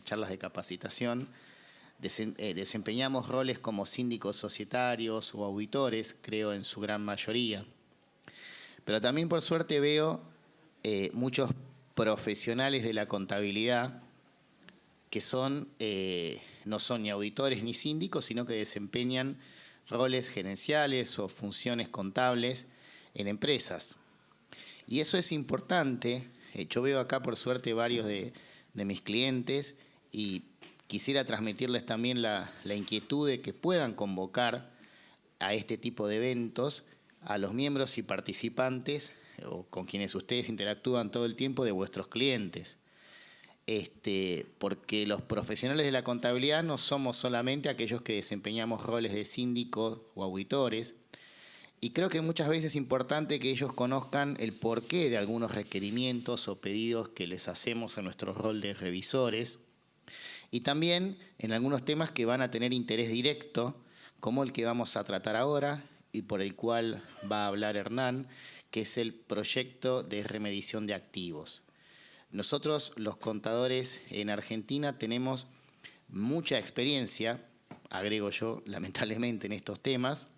charlas de capacitación, desempeñamos roles como síndicos societarios o auditores, creo en su gran mayoría. Pero también por suerte veo muchos profesionales de la contabilidad que no son ni auditores ni síndicos, sino que desempeñan roles gerenciales o funciones contables en empresas. Y eso es importante. Yo veo acá por suerte varios de mis clientes y quisiera transmitirles también la inquietud de que puedan convocar a este tipo de eventos a los miembros y participantes o con quienes ustedes interactúan todo el tiempo de vuestros clientes. Porque los profesionales de la contabilidad no somos solamente aquellos que desempeñamos roles de síndicos o auditores, y creo que muchas veces es importante que ellos conozcan el porqué de algunos requerimientos o pedidos que les hacemos en nuestro rol de revisores, y también en algunos temas que van a tener interés directo, como el que vamos a tratar ahora y por el cual va a hablar Hernán, que es el proyecto de remediación de activos. Nosotros, los contadores en Argentina, tenemos mucha experiencia, agrego yo, lamentablemente, en estos temas,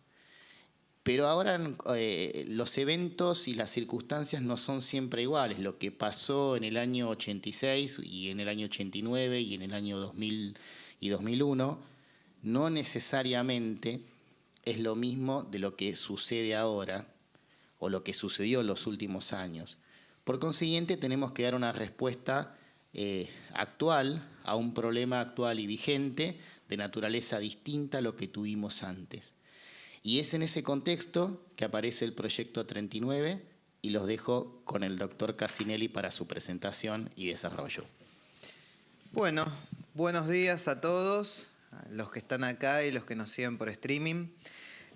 pero ahora los eventos y las circunstancias no son siempre iguales. Lo que pasó en el año 86 y en el año 89 y en el año 2000 y 2001 no necesariamente es lo mismo de lo que sucede ahora o lo que sucedió en los últimos años. Por consiguiente, tenemos que dar una respuesta actual a un problema actual y vigente de naturaleza distinta a lo que tuvimos antes. Y es en ese contexto que aparece el proyecto 39 y los dejo con el doctor Casinelli para su presentación y desarrollo. Bueno, buenos días a todos, a los que están acá y los que nos siguen por streaming.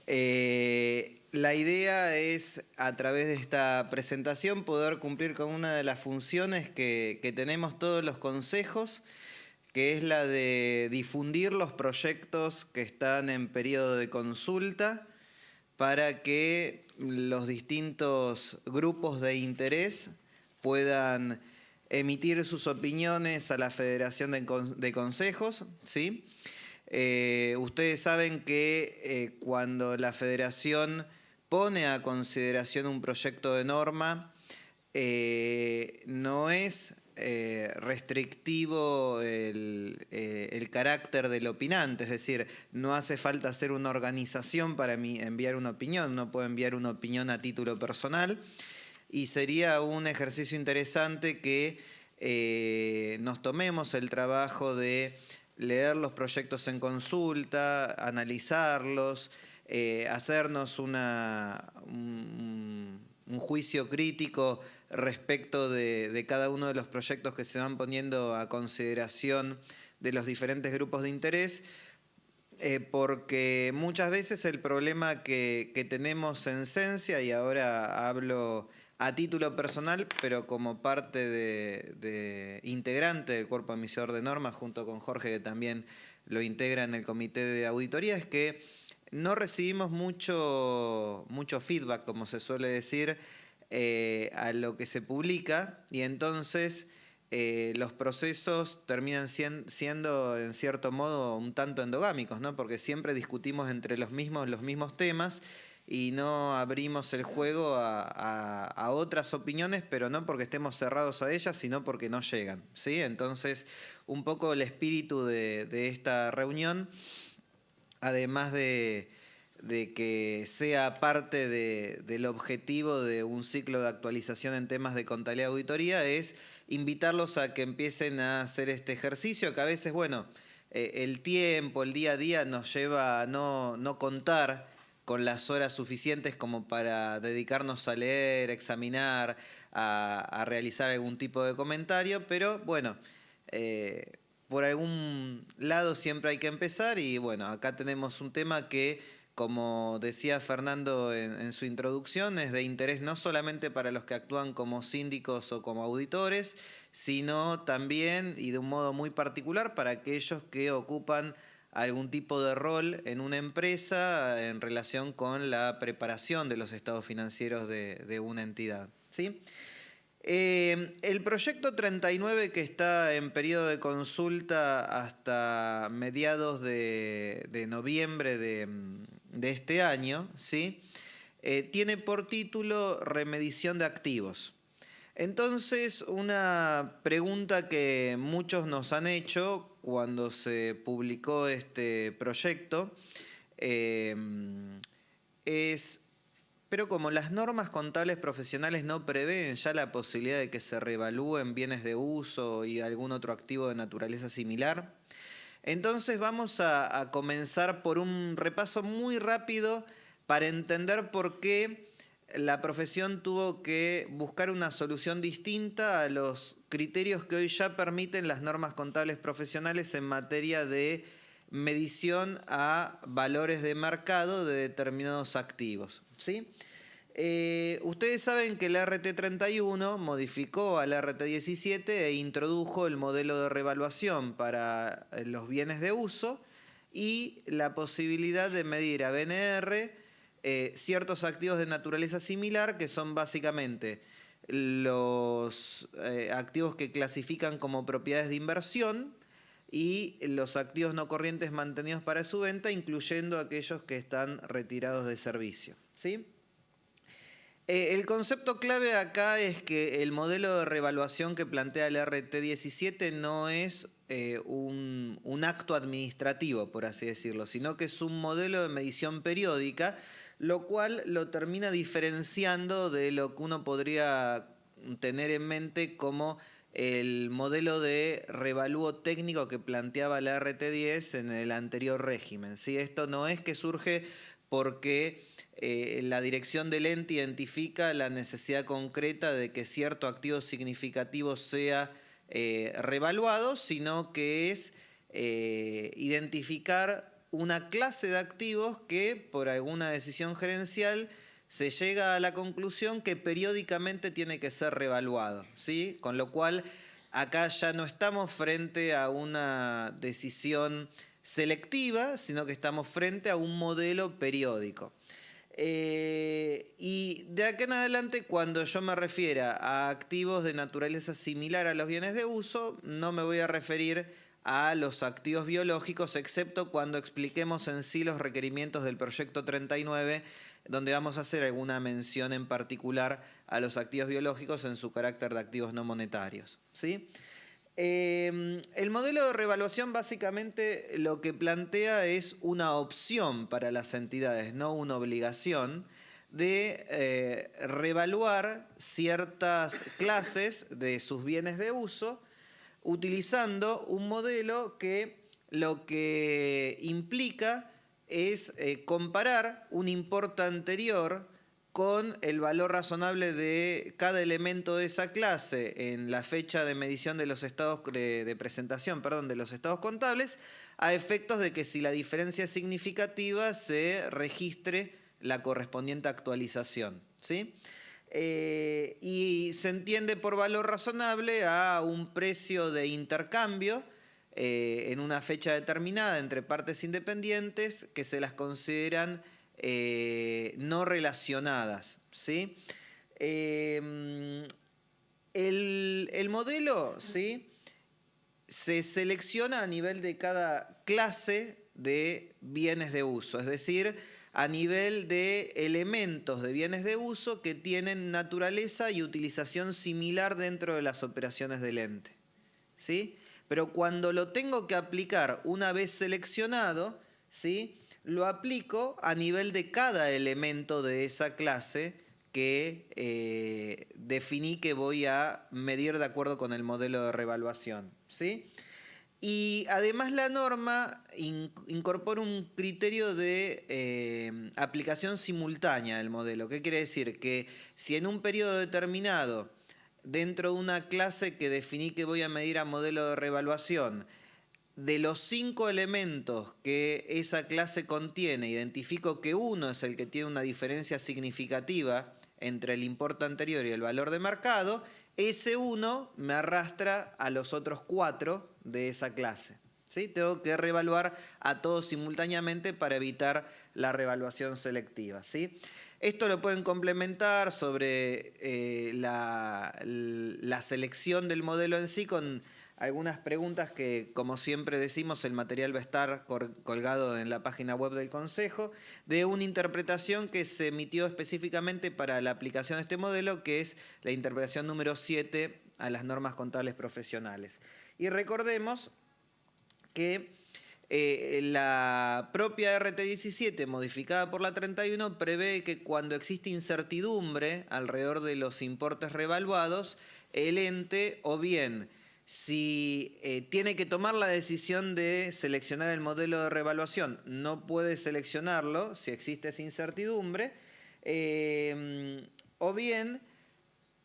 La idea es, a través de esta presentación, poder cumplir con una de las funciones que tenemos todos los consejos, que es la de difundir los proyectos que están en periodo de consulta para que los distintos grupos de interés puedan emitir sus opiniones a la Federación de Consejos, ¿sí? Ustedes saben que cuando la Federación pone a consideración un proyecto de norma, no es restrictivo el carácter del opinante, es decir, no hace falta ser una organización para enviar una opinión, no puedo enviar una opinión a título personal, y sería un ejercicio interesante que nos tomemos el trabajo de leer los proyectos en consulta, analizarlos, hacernos un juicio crítico respecto de cada uno de los proyectos que se van poniendo a consideración de los diferentes grupos de interés, porque muchas veces el problema que tenemos en Sensia, y ahora hablo a título personal, pero como parte de integrante del cuerpo emisor de normas, junto con Jorge, que también lo integra en el comité de auditoría, es que no recibimos mucho feedback, como se suele decir, a lo que se publica, y entonces los procesos terminan siendo en cierto modo un tanto endogámicos, ¿no? Porque siempre discutimos entre los mismos temas y no abrimos el juego a otras opiniones, pero no porque estemos cerrados a ellas, sino porque no llegan, ¿sí? Entonces, un poco el espíritu de esta reunión, además de que sea parte del objetivo de un ciclo de actualización en temas de contabilidad y auditoría, es invitarlos a que empiecen a hacer este ejercicio, que a veces, bueno, el tiempo, el día a día nos lleva a no contar con las horas suficientes como para dedicarnos a leer, examinar, a realizar algún tipo de comentario, pero bueno, por algún lado siempre hay que empezar, y bueno, acá tenemos un tema que, como decía Fernando en su introducción, es de interés no solamente para los que actúan como síndicos o como auditores, sino también, y de un modo muy particular, para aquellos que ocupan algún tipo de rol en una empresa en relación con la preparación de los estados financieros de una entidad, ¿sí? El proyecto 39, que está en periodo de consulta hasta mediados de noviembre de este año, ¿sí? Tiene por título Remedición de activos. Entonces, una pregunta que muchos nos han hecho cuando se publicó este proyecto es: pero como las normas contables profesionales no prevén ya la posibilidad de que se revalúen bienes de uso y algún otro activo de naturaleza similar, entonces vamos a comenzar por un repaso muy rápido para entender por qué la profesión tuvo que buscar una solución distinta a los criterios que hoy ya permiten las normas contables profesionales en materia de medición a valores de mercado de determinados activos, ¿sí? Ustedes saben que el RT31 modificó al RT17 e introdujo el modelo de revaluación para los bienes de uso y la posibilidad de medir a BNR ciertos activos de naturaleza similar, que son básicamente los activos que clasifican como propiedades de inversión y los activos no corrientes mantenidos para su venta, incluyendo aquellos que están retirados de servicio, ¿sí? El concepto clave acá es que el modelo de revaluación que plantea el RT17 no es un acto administrativo, por así decirlo, sino que es un modelo de medición periódica, lo cual lo termina diferenciando de lo que uno podría tener en mente como el modelo de revalúo técnico que planteaba la RT10 en el anterior régimen, ¿sí? Esto no es que surge porque la dirección del ente identifica la necesidad concreta de que cierto activo significativo sea revaluado, sino que es identificar una clase de activos que por alguna decisión gerencial se llega a la conclusión que periódicamente tiene que ser revaluado, ¿sí? Con lo cual acá ya no estamos frente a una decisión selectiva, sino que estamos frente a un modelo periódico. Y de acá en adelante, cuando yo me refiera a activos de naturaleza similar a los bienes de uso, no me voy a referir a los activos biológicos, excepto cuando expliquemos en sí los requerimientos del proyecto 39, donde vamos a hacer alguna mención en particular a los activos biológicos en su carácter de activos no monetarios, ¿sí? El modelo de revaluación básicamente lo que plantea es una opción para las entidades, no una obligación, de revaluar ciertas clases de sus bienes de uso utilizando un modelo que lo que implica es comparar un importe anterior con el valor razonable de cada elemento de esa clase en la fecha de medición de los estados de presentación, de los estados contables, a efectos de que si la diferencia es significativa se registre la correspondiente actualización, ¿sí? Y se entiende por valor razonable a un precio de intercambio en una fecha determinada entre partes independientes que se las consideran no relacionadas, ¿sí? El modelo, ¿sí?, se selecciona a nivel de cada clase de bienes de uso, es decir, a nivel de elementos de bienes de uso que tienen naturaleza y utilización similar dentro de las operaciones del ente, ¿sí? Pero cuando lo tengo que aplicar una vez seleccionado, ¿sí?, lo aplico a nivel de cada elemento de esa clase que definí que voy a medir de acuerdo con el modelo de revaluación, ¿sí? Y además la norma incorpora un criterio de aplicación simultánea del modelo. ¿Qué quiere decir? Que si en un periodo determinado, dentro de una clase que definí que voy a medir a modelo de revaluación, de los 5 elementos que esa clase contiene, identifico que uno es el que tiene una diferencia significativa entre el importe anterior y el valor de mercado, ese uno me arrastra a los otros 4 de esa clase, ¿sí? Tengo que reevaluar a todos simultáneamente para evitar la revaluación selectiva, ¿sí? Esto lo pueden complementar sobre la selección del modelo en sí con algunas preguntas que, como siempre decimos, el material va a estar colgado en la página web del Consejo, de una interpretación que se emitió específicamente para la aplicación de este modelo, que es la interpretación número 7 a las normas contables profesionales. Y recordemos que la propia RT17, modificada por la 31, prevé que cuando existe incertidumbre alrededor de los importes revaluados, el ente o bien si tiene que tomar la decisión de seleccionar el modelo de revaluación, no puede seleccionarlo si existe esa incertidumbre, o bien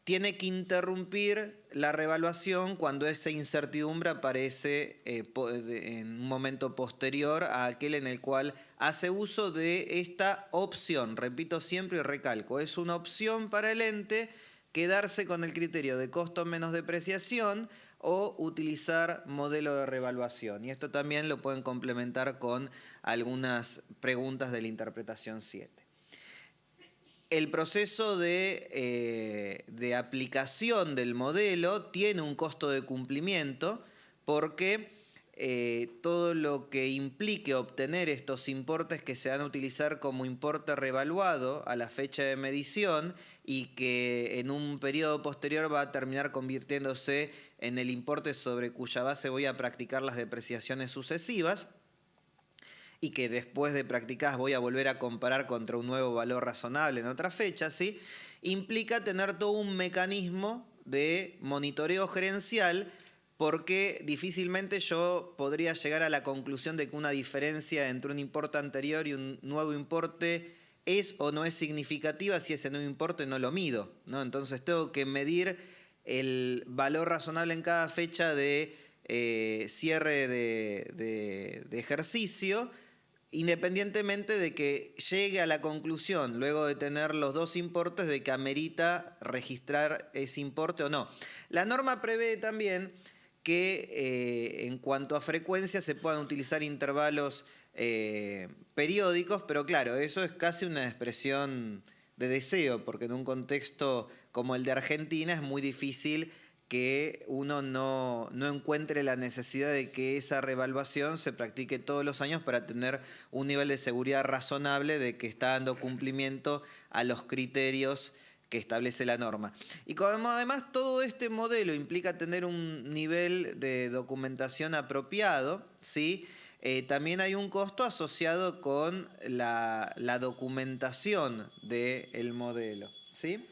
tiene que interrumpir la revaluación cuando esa incertidumbre aparece en un momento posterior a aquel en el cual hace uso de esta opción. Repito siempre y recalco, es una opción para el ente quedarse con el criterio de costo menos depreciación o utilizar modelo de revaluación. Y esto también lo pueden complementar con algunas preguntas de la interpretación 7. El proceso de aplicación del modelo tiene un costo de cumplimiento porque todo lo que implique obtener estos importes que se van a utilizar como importe revaluado a la fecha de medición y que en un periodo posterior va a terminar convirtiéndose en el importe sobre cuya base voy a practicar las depreciaciones sucesivas, y que después de practicadas voy a volver a comparar contra un nuevo valor razonable en otra fecha, ¿sí? Implica tener todo un mecanismo de monitoreo gerencial porque difícilmente yo podría llegar a la conclusión de que una diferencia entre un importe anterior y un nuevo importe es o no es significativa si ese nuevo importe no lo mido, ¿no? Entonces tengo que medir el valor razonable en cada fecha de cierre de ejercicio, independientemente de que llegue a la conclusión, luego de tener los dos importes, de que amerita registrar ese importe o no. La norma prevé también que en cuanto a frecuencia se puedan utilizar intervalos periódicos, pero claro, eso es casi una expresión de deseo, porque en un contexto como el de Argentina es muy difícil que uno no encuentre la necesidad de que esa revaluación se practique todos los años para tener un nivel de seguridad razonable de que está dando cumplimiento a los criterios que establece la norma. Y como además todo este modelo implica tener un nivel de documentación apropiado, ¿sí? También hay un costo asociado con la documentación del modelo, ¿sí?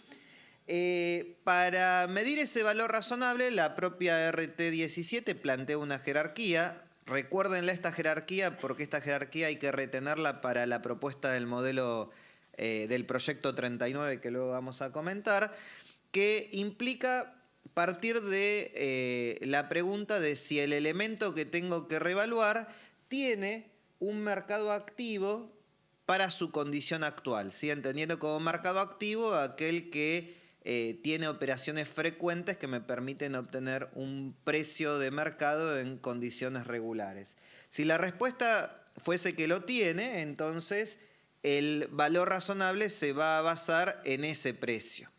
Para medir ese valor razonable, la propia RT17 plantea una jerarquía. Recuérdenla esta jerarquía porque esta jerarquía hay que retenerla para la propuesta del modelo del proyecto 39 que luego vamos a comentar, que implica partir de la pregunta de si el elemento que tengo que revaluar tiene un mercado activo para su condición actual, ¿sí? Entendiendo como mercado activo aquel que tiene operaciones frecuentes que me permiten obtener un precio de mercado en condiciones regulares. Si la respuesta fuese que lo tiene, entonces el valor razonable se va a basar en ese precio.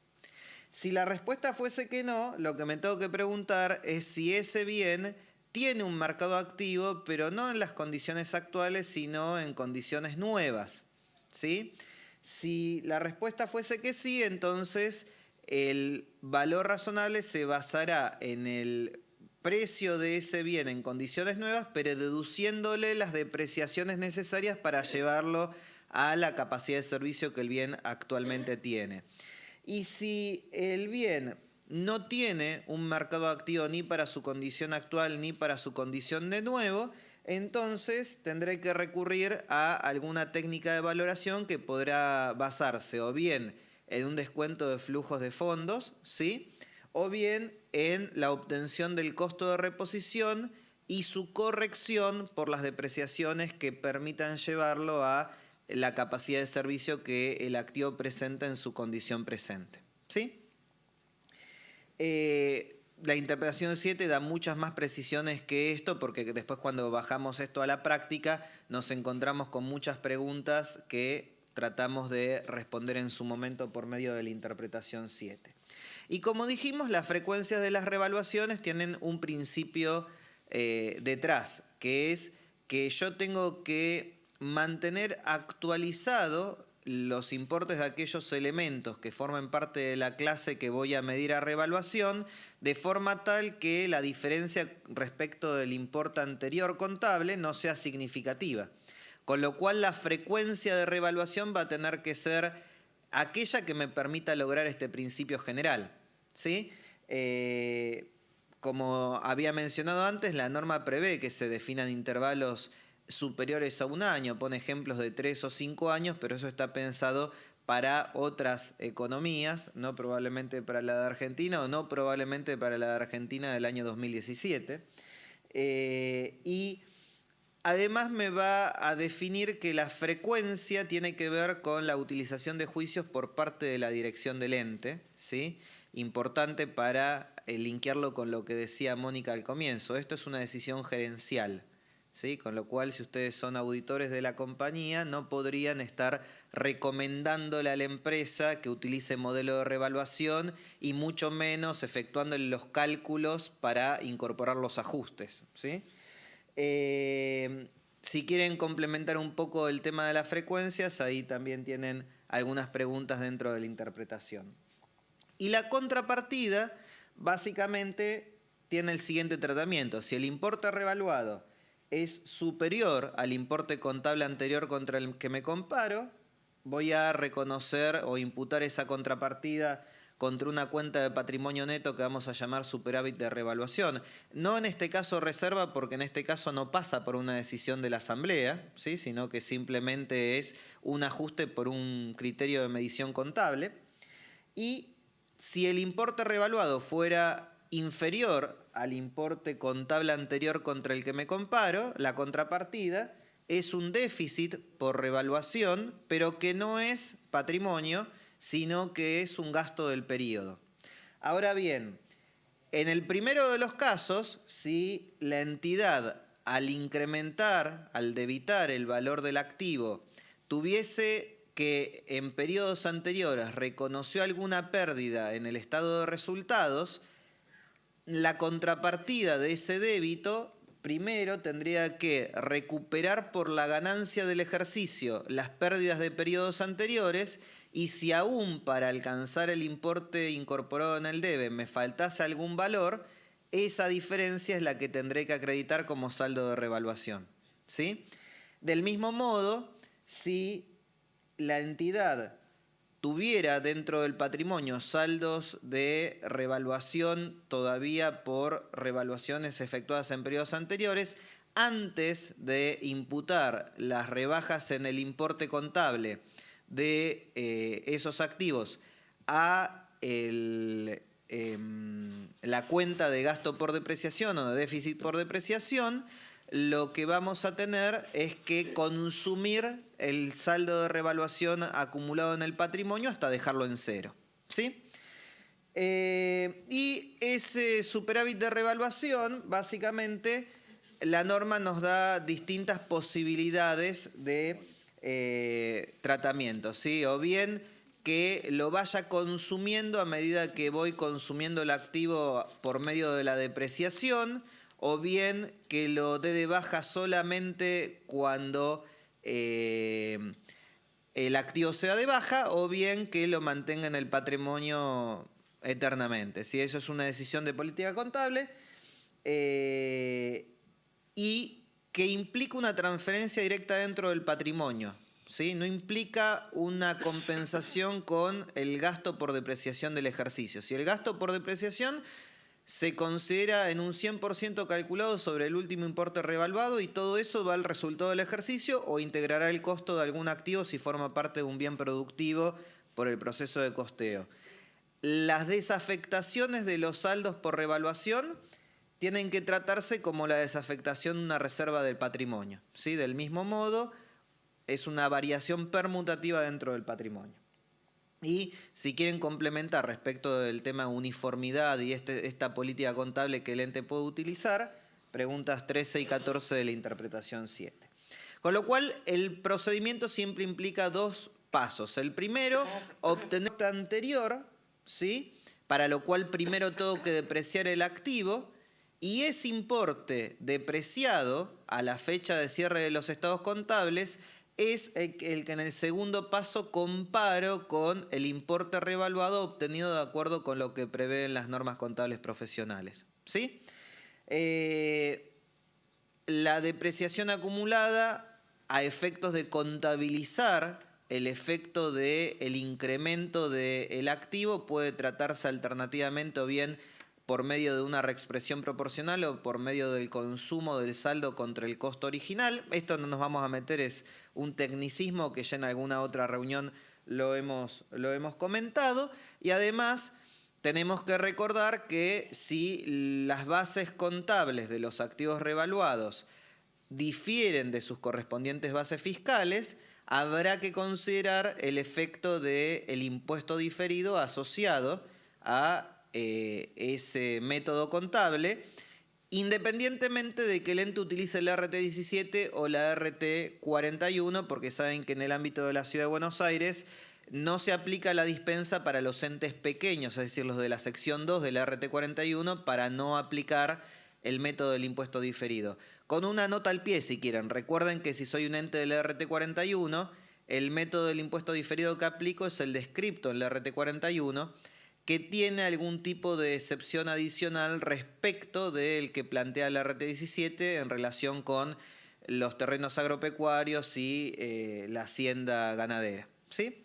Si la respuesta fuese que no, lo que me tengo que preguntar es si ese bien tiene un mercado activo, pero no en las condiciones actuales, sino en condiciones nuevas, ¿sí? Si la respuesta fuese que sí, entonces el valor razonable se basará en el precio de ese bien en condiciones nuevas, pero deduciéndole las depreciaciones necesarias para llevarlo a la capacidad de servicio que el bien actualmente tiene. Y si el bien no tiene un mercado activo ni para su condición actual ni para su condición de nuevo, entonces tendré que recurrir a alguna técnica de valoración que podrá basarse o bien en un descuento de flujos de fondos, ¿sí? O bien en la obtención del costo de reposición y su corrección por las depreciaciones que permitan llevarlo a la capacidad de servicio que el activo presenta en su condición presente, ¿sí? La interpretación 7 da muchas más precisiones que esto, porque después cuando bajamos esto a la práctica nos encontramos con muchas preguntas que tratamos de responder en su momento por medio de la interpretación 7. Y como dijimos, las frecuencias de las revaluaciones tienen un principio detrás, que es que yo tengo que mantener actualizado los importes de aquellos elementos que formen parte de la clase que voy a medir a revaluación, de forma tal que la diferencia respecto del importe anterior contable no sea significativa. Con lo cual la frecuencia de revaluación va a tener que ser aquella que me permita lograr este principio general, ¿sí? Como había mencionado antes, la norma prevé que se definan intervalos superiores a un año, pone ejemplos de 3 o 5 años, pero eso está pensado para otras economías, no probablemente para la de Argentina o no probablemente para la de Argentina del año 2017. Y además me va a definir que la frecuencia tiene que ver con la utilización de juicios por parte de la dirección del ente, ¿sí? Importante para linkearlo con lo que decía Mónica al comienzo. Esto es una decisión gerencial, ¿sí? Con lo cual, si ustedes son auditores de la compañía, no podrían estar recomendándole a la empresa que utilice modelo de revaluación y mucho menos efectuándole los cálculos para incorporar los ajustes, ¿sí? Si quieren complementar un poco el tema de las frecuencias, ahí también tienen algunas preguntas dentro de la interpretación. Y la contrapartida, básicamente, tiene el siguiente tratamiento. Si el importe revaluado es superior al importe contable anterior contra el que me comparo, voy a reconocer o imputar esa contrapartida contra una cuenta de patrimonio neto que vamos a llamar superávit de revaluación. No en este caso reserva, porque en este caso no pasa por una decisión de la Asamblea, ¿sí? Sino que simplemente es un ajuste por un criterio de medición contable. Y si el importe revaluado fuera inferior al importe contable anterior contra el que me comparo, la contrapartida es un déficit por revaluación, pero que no es patrimonio, sino que es un gasto del periodo. Ahora bien, en el primero de los casos, si la entidad al incrementar, al debitar el valor del activo, tuviese que en periodos anteriores reconoció alguna pérdida en el estado de resultados, la contrapartida de ese débito primero tendría que recuperar por la ganancia del ejercicio las pérdidas de periodos anteriores, y si aún para alcanzar el importe incorporado en el debe me faltase algún valor, esa diferencia es la que tendré que acreditar como saldo de revaluación, ¿sí? Del mismo modo, si la entidad tuviera dentro del patrimonio saldos de revaluación todavía por revaluaciones efectuadas en periodos anteriores, antes de imputar las rebajas en el importe contable de esos activos a la cuenta de gasto por depreciación o de déficit por depreciación, lo que vamos a tener es que consumir el saldo de revaluación acumulado en el patrimonio hasta dejarlo en cero, ¿sí? Y ese superávit de revaluación, básicamente, la norma nos da distintas posibilidades de tratamiento, ¿sí? O bien que lo vaya consumiendo a medida que voy consumiendo el activo por medio de la depreciación, o bien que lo dé de baja solamente cuando el activo sea de baja, o bien que lo mantenga en el patrimonio eternamente. ¿Sí? Eso es una decisión de política contable y que implica una transferencia directa dentro del patrimonio, ¿sí? No implica una compensación con el gasto por depreciación del ejercicio. Si el gasto por depreciación se considera en un 100% calculado sobre el último importe revaluado, y todo eso va al resultado del ejercicio o integrará el costo de algún activo si forma parte de un bien productivo por el proceso de costeo. Las desafectaciones de los saldos por revaluación tienen que tratarse como la desafectación de una reserva del patrimonio, ¿sí? Del mismo modo, es una variación permutativa dentro del patrimonio. Y si quieren complementar respecto del tema uniformidad y esta política contable que el ente puede utilizar, preguntas 13 y 14 de la interpretación 7. Con lo cual, el procedimiento siempre implica dos pasos. El primero, obtener la anterior, ¿sí? Para lo cual primero tengo que depreciar el activo, y ese importe depreciado a la fecha de cierre de los estados contables es el que en el segundo paso comparo con el importe revaluado obtenido de acuerdo con lo que prevén las normas contables profesionales, ¿sí? La depreciación acumulada, a efectos de contabilizar el efecto del incremento del activo, puede tratarse alternativamente o bien por medio de una reexpresión proporcional o por medio del consumo del saldo contra el costo original. Esto no nos vamos a meter, es un tecnicismo que ya en alguna otra reunión lo hemos comentado. Y además tenemos que recordar que si las bases contables de los activos revaluados difieren de sus correspondientes bases fiscales, habrá que considerar el efecto del impuesto diferido asociado a ese método contable, independientemente de que el ente utilice la RT17 o la RT41, porque saben que en el ámbito de la Ciudad de Buenos Aires no se aplica la dispensa para los entes pequeños, es decir, los de la sección 2 de la RT41, para no aplicar el método del impuesto diferido. Con una nota al pie, si quieren. Recuerden que si soy un ente de la RT41, el método del impuesto diferido que aplico es el descripto en la RT41, que tiene algún tipo de excepción adicional respecto del que plantea la RT17 en relación con los terrenos agropecuarios y la hacienda ganadera, ¿sí?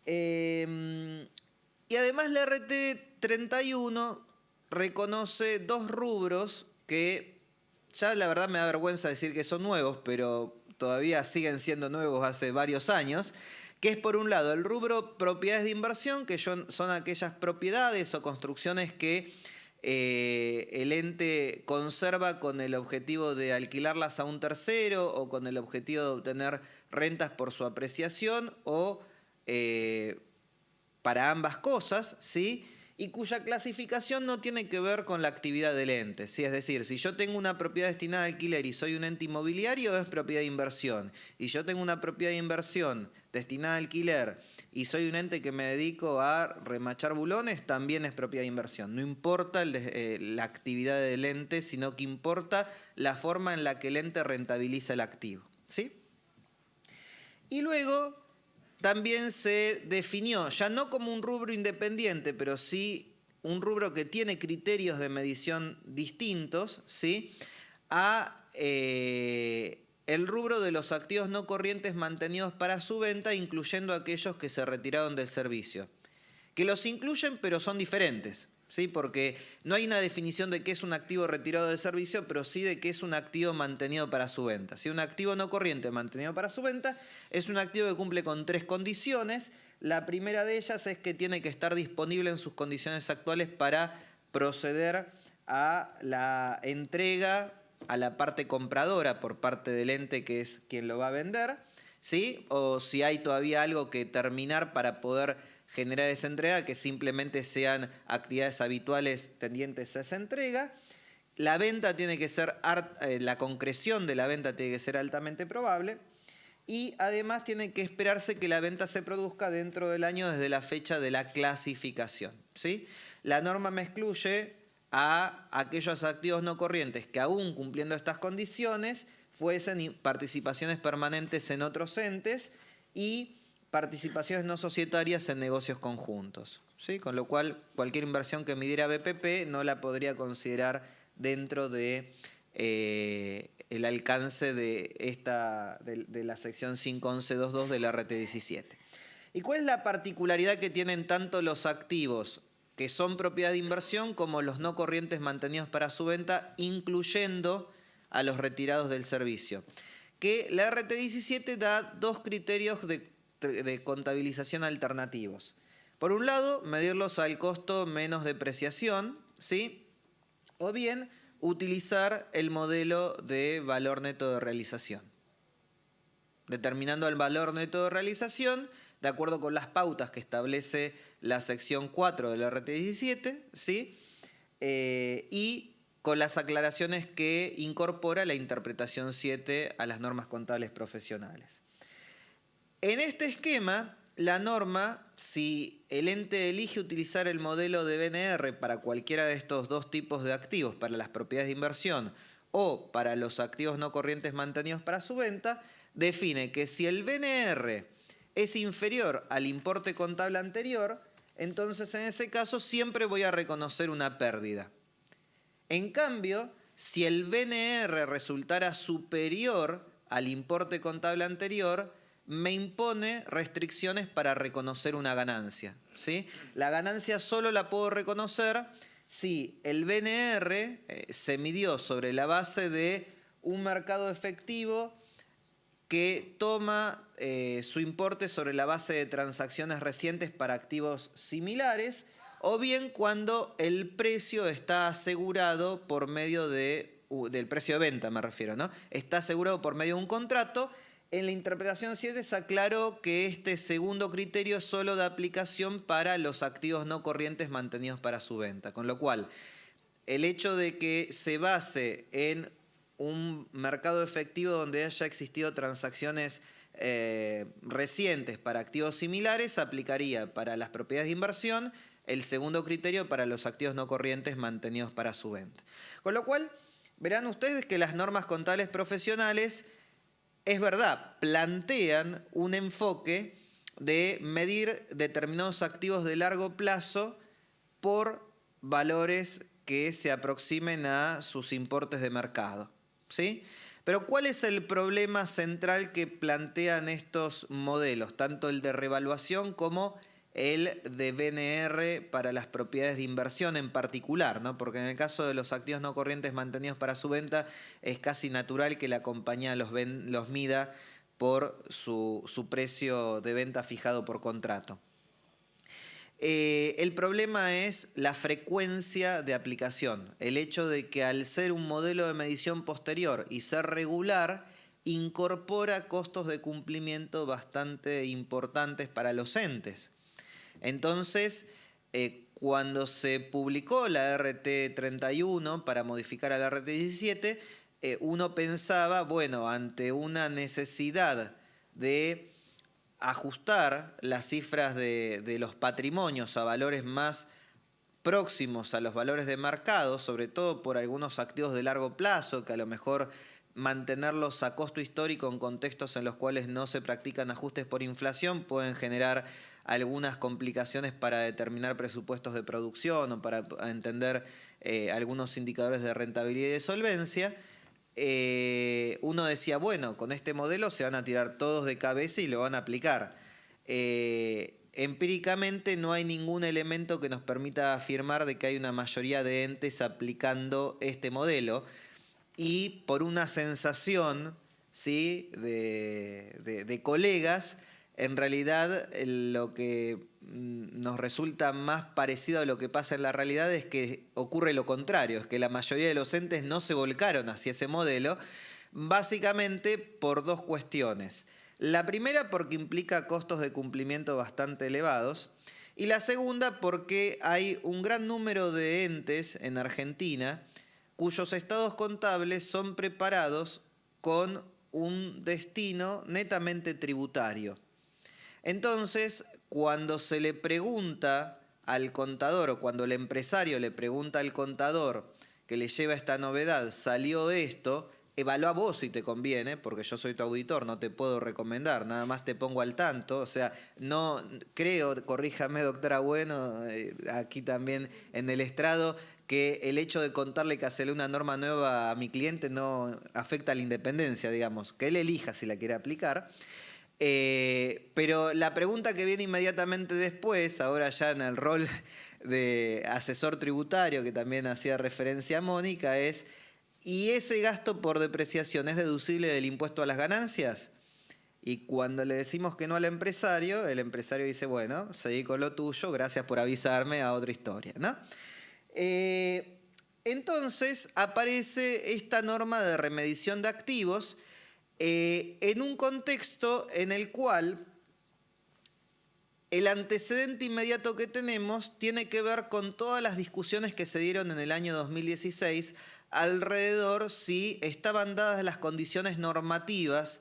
Y además la RT31 reconoce dos rubros que ya la verdad me da vergüenza decir que son nuevos, pero todavía siguen siendo nuevos hace varios años, que es por un lado el rubro propiedades de inversión, que son aquellas propiedades o construcciones que el ente conserva con el objetivo de alquilarlas a un tercero o con el objetivo de obtener rentas por su apreciación o para ambas cosas, ¿sí? Y cuya clasificación no tiene que ver con la actividad del ente, ¿sí? Es decir, si yo tengo una propiedad destinada a alquiler y soy un ente inmobiliario, es propiedad de inversión. Y yo tengo una propiedad de inversión destinada a alquiler y soy un ente que me dedico a remachar bulones, también es propiedad de inversión. No importa la actividad del ente, sino que importa la forma en la que el ente rentabiliza el activo, ¿sí? Y luego también se definió, ya no como un rubro independiente, pero sí un rubro que tiene criterios de medición distintos, ¿sí? El rubro de los activos no corrientes mantenidos para su venta, incluyendo aquellos que se retiraron del servicio. Que los incluyen, pero son diferentes, ¿sí? Porque no hay una definición de qué es un activo retirado del servicio, pero sí de qué es un activo mantenido para su venta. Si un activo no corriente mantenido para su venta es un activo que cumple con 3 condiciones. La primera de ellas es que tiene que estar disponible en sus condiciones actuales para proceder a la entrega a la parte compradora por parte del ente que es quien lo va a vender, ¿sí? O si hay todavía algo que terminar para poder generar esa entrega, que simplemente sean actividades habituales tendientes a esa entrega. La venta tiene que ser, la concreción de la venta tiene que ser altamente probable y además tiene que esperarse que la venta se produzca dentro del año desde la fecha de la clasificación, ¿sí? La norma me excluye a aquellos activos no corrientes que aún cumpliendo estas condiciones fuesen participaciones permanentes en otros entes y participaciones no societarias en negocios conjuntos, ¿sí? Con lo cual cualquier inversión que midiera BPP no la podría considerar dentro de el alcance de la sección 511.2.2 de la RT17. ¿Y cuál es la particularidad que tienen tanto los activos que son propiedad de inversión como los no corrientes mantenidos para su venta, incluyendo a los retirados del servicio? Que la RT17 da 2 criterios de contabilización alternativos. Por un lado, medirlos al costo menos depreciación, ¿sí? O bien utilizar el modelo de valor neto de realización. Determinando el valor neto de realización de acuerdo con las pautas que establece la sección 4 de la RT17, ¿sí? Y con las aclaraciones que incorpora la interpretación 7 a las normas contables profesionales. En este esquema, la norma, si el ente elige utilizar el modelo de BNR para cualquiera de estos dos tipos de activos, para las propiedades de inversión o para los activos no corrientes mantenidos para su venta, define que si el BNR es inferior al importe contable anterior, entonces en ese caso siempre voy a reconocer una pérdida. En cambio, si el BNR resultara superior al importe contable anterior, me impone restricciones para reconocer una ganancia, ¿sí? La ganancia solo la puedo reconocer si el BNR se midió sobre la base de un mercado efectivo que toma su importe sobre la base de transacciones recientes para activos similares, o bien cuando el precio está asegurado por medio del precio de venta, me refiero, ¿no? Está asegurado por medio de un contrato. En la interpretación 7 se aclaró que este segundo criterio solo da aplicación para los activos no corrientes mantenidos para su venta. Con lo cual, el hecho de que se base en un mercado efectivo donde haya existido transacciones recientes para activos similares aplicaría para las propiedades de inversión, el segundo criterio para los activos no corrientes mantenidos para su venta. Con lo cual, verán ustedes que las normas contables profesionales, es verdad, plantean un enfoque de medir determinados activos de largo plazo por valores que se aproximen a sus importes de mercado, ¿sí? Pero ¿cuál es el problema central que plantean estos modelos, tanto el de revaluación como el de BNR para las propiedades de inversión en particular, ¿no? Porque en el caso de los activos no corrientes mantenidos para su venta es casi natural que la compañía los mida por su precio de venta fijado por contrato. El problema es la frecuencia de aplicación, el hecho de que al ser un modelo de medición posterior y ser regular, incorpora costos de cumplimiento bastante importantes para los entes. Entonces, cuando se publicó la RT31 para modificar a la RT17, uno pensaba, bueno, ante una necesidad de ajustar las cifras de los patrimonios a valores más próximos a los valores de mercado, sobre todo por algunos activos de largo plazo, que a lo mejor mantenerlos a costo histórico en contextos en los cuales no se practican ajustes por inflación pueden generar algunas complicaciones para determinar presupuestos de producción o para entender algunos indicadores de rentabilidad y de solvencia. Uno decía, bueno, con este modelo se van a tirar todos de cabeza y lo van a aplicar. Empíricamente no hay ningún elemento que nos permita afirmar de que hay una mayoría de entes aplicando este modelo, y por una sensación, ¿sí?, de colegas, en realidad lo que nos resulta más parecido a lo que pasa en la realidad es que ocurre lo contrario, es que la mayoría de los entes no se volcaron hacia ese modelo, básicamente por dos cuestiones. La primera porque implica costos de cumplimiento bastante elevados, y la segunda porque hay un gran número de entes en Argentina cuyos estados contables son preparados con un destino netamente tributario. Entonces, cuando se le pregunta al contador o cuando el empresario le pregunta al contador que le lleva esta novedad, salió esto, evalúa vos si te conviene, porque yo soy tu auditor, no te puedo recomendar, nada más te pongo al tanto. O sea, no creo, corríjame doctora Bueno, aquí también en el estrado, que el hecho de contarle que hacerle una norma nueva a mi cliente no afecta a la independencia, digamos, que él elija si la quiere aplicar. Pero la pregunta que viene inmediatamente después, ahora ya en el rol de asesor tributario, que también hacía referencia a Mónica, es: ¿y ese gasto por depreciación es deducible del impuesto a las ganancias? Y cuando le decimos que no al empresario, el empresario dice, bueno, seguí con lo tuyo, gracias por avisarme, a otra historia, ¿no? Entonces aparece esta norma de remedición de activos en un contexto en el cual el antecedente inmediato que tenemos tiene que ver con todas las discusiones que se dieron en el año 2016 alrededor si estaban dadas las condiciones normativas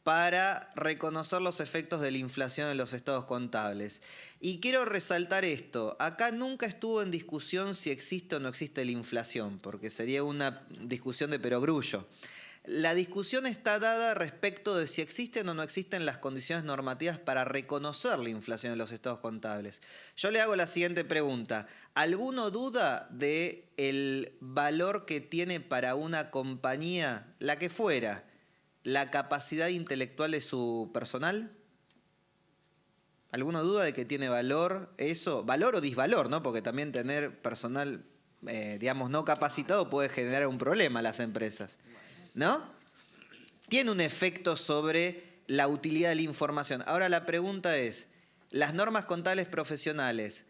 para reconocer los efectos de la inflación en los estados contables. Y quiero resaltar esto, acá nunca estuvo en discusión si existe o no existe la inflación, porque sería una discusión de perogrullo. La discusión está dada respecto de si existen o no existen las condiciones normativas para reconocer la inflación en los estados contables. Yo le hago la siguiente pregunta. ¿Alguno duda del valor que tiene para una compañía, la que fuera, la capacidad intelectual de su personal? ¿Alguno duda de que tiene valor eso? Valor o disvalor, ¿no? Porque también tener personal, digamos, no capacitado puede generar un problema a las empresas, ¿no? Tiene un efecto sobre la utilidad de la información. Ahora la pregunta es, ¿las normas contables profesionales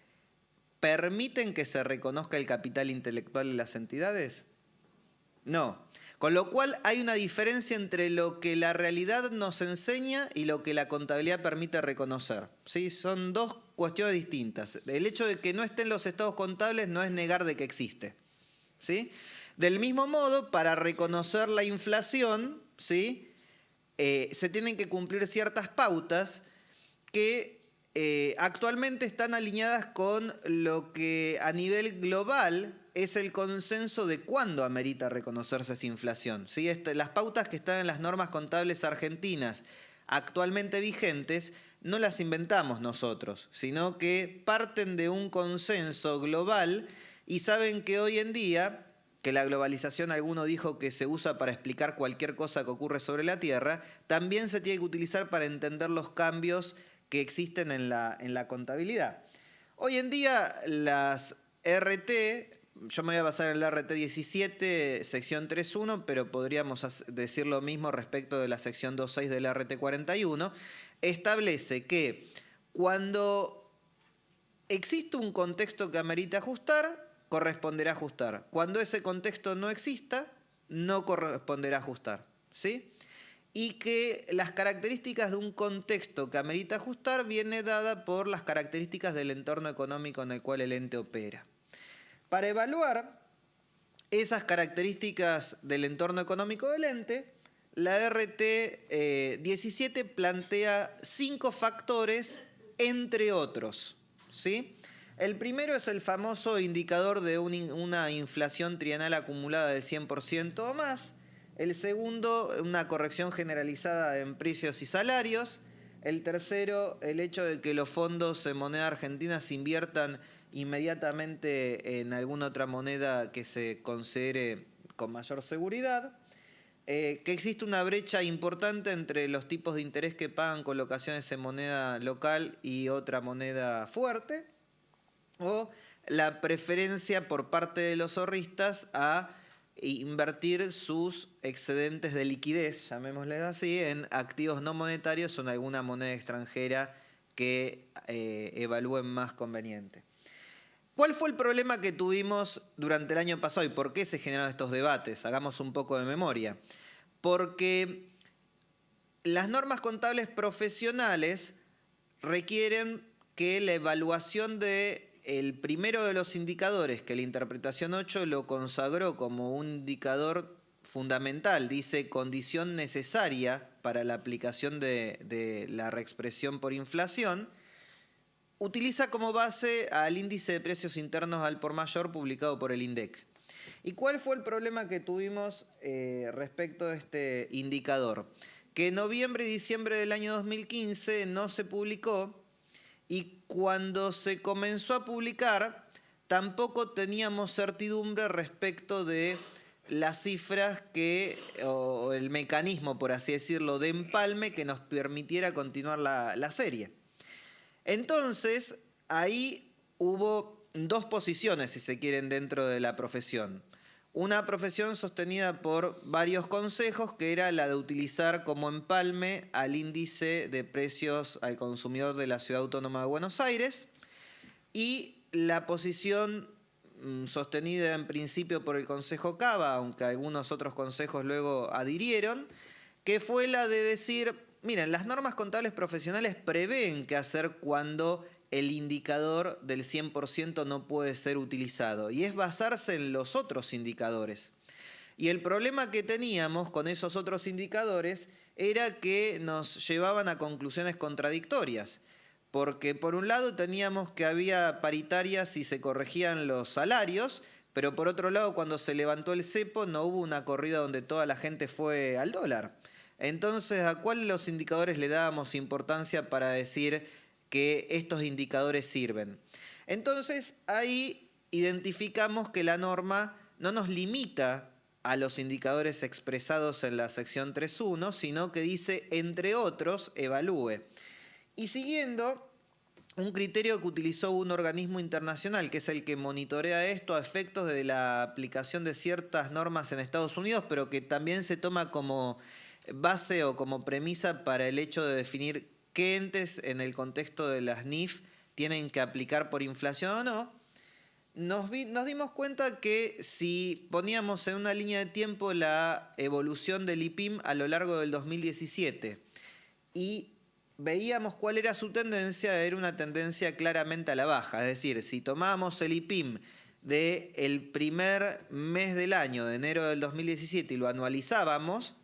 permiten que se reconozca el capital intelectual de las entidades? No. Con lo cual hay una diferencia entre lo que la realidad nos enseña y lo que la contabilidad permite reconocer, ¿sí? Son dos cuestiones distintas. El hecho de que no estén los estados contables no es negar de que existe, ¿sí? Del mismo modo, para reconocer la inflación, ¿sí? Se tienen que cumplir ciertas pautas que actualmente están alineadas con lo que a nivel global es el consenso de cuándo amerita reconocerse esa inflación, ¿sí? Las pautas que están en las normas contables argentinas actualmente vigentes no las inventamos nosotros, sino que parten de un consenso global y saben que hoy en día, que la globalización alguno dijo que se usa para explicar cualquier cosa que ocurre sobre la Tierra, también se tiene que utilizar para entender los cambios que existen en la contabilidad. Hoy en día las RT, yo me voy a basar en la RT 17, sección 3.1, pero podríamos decir lo mismo respecto de la sección 2.6 de la RT 41, establece que cuando existe un contexto que amerita ajustar, corresponderá ajustar. Cuando ese contexto no exista, no corresponderá ajustar, ¿sí? Y que las características de un contexto que amerita ajustar viene dada por las características del entorno económico en el cual el ente opera. Para evaluar esas características del entorno económico del ente, la RT 17 plantea 5 factores, entre otros, ¿sí? El primero es el famoso indicador de una inflación trienal acumulada de 100% o más. El segundo, una corrección generalizada en precios y salarios. El tercero, el hecho de que los fondos en moneda argentina se inviertan inmediatamente en alguna otra moneda que se considere con mayor seguridad. Que existe una brecha importante entre los tipos de interés que pagan colocaciones en moneda local y otra moneda fuerte. O la preferencia por parte de los ahorristas a invertir sus excedentes de liquidez, llamémosle así, en activos no monetarios o en alguna moneda extranjera que evalúen más conveniente. ¿Cuál fue el problema que tuvimos durante el año pasado y por qué se generaron estos debates? Hagamos un poco de memoria. Porque las normas contables profesionales requieren que la evaluación del primero de los indicadores, que la interpretación 8 lo consagró como un indicador fundamental, dice condición necesaria para la aplicación de la reexpresión por inflación, utiliza como base al índice de precios internos al por mayor publicado por el INDEC. ¿Y cuál fue el problema que tuvimos respecto a este indicador? Que en noviembre y diciembre del año 2015 no se publicó y cuando se comenzó a publicar tampoco teníamos certidumbre respecto de las cifras o el mecanismo, por así decirlo, de empalme que nos permitiera continuar la serie. Entonces, ahí hubo dos posiciones, si se quieren, dentro de la profesión. Una profesión sostenida por varios consejos, que era la de utilizar como empalme al índice de precios al consumidor de la Ciudad Autónoma de Buenos Aires, y la posición sostenida en principio por el Consejo Cava, aunque algunos otros consejos luego adhirieron, que fue la de decir, miren, las normas contables profesionales prevén qué hacer cuando el indicador del 100% no puede ser utilizado, y es basarse en los otros indicadores. Y el problema que teníamos con esos otros indicadores era que nos llevaban a conclusiones contradictorias. Porque por un lado teníamos que había paritarias y se corregían los salarios, pero por otro lado cuando se levantó el cepo no hubo una corrida donde toda la gente fue al dólar. Entonces, ¿a cuál de los indicadores le dábamos importancia para decir que estos indicadores sirven? Entonces, ahí identificamos que la norma no nos limita a los indicadores expresados en la sección 3.1, sino que dice, entre otros, evalúe. Y siguiendo un criterio que utilizó un organismo internacional, que es el que monitorea esto a efectos de la aplicación de ciertas normas en Estados Unidos, pero que también se toma como base o como premisa para el hecho de definir qué entes en el contexto de las NIF tienen que aplicar por inflación o no, nos dimos cuenta que si poníamos en una línea de tiempo la evolución del IPIM a lo largo del 2017 y veíamos cuál era su tendencia, era una tendencia claramente a la baja. Es decir, si tomábamos el IPIM del primer mes del año, de enero del 2017, y lo anualizábamos,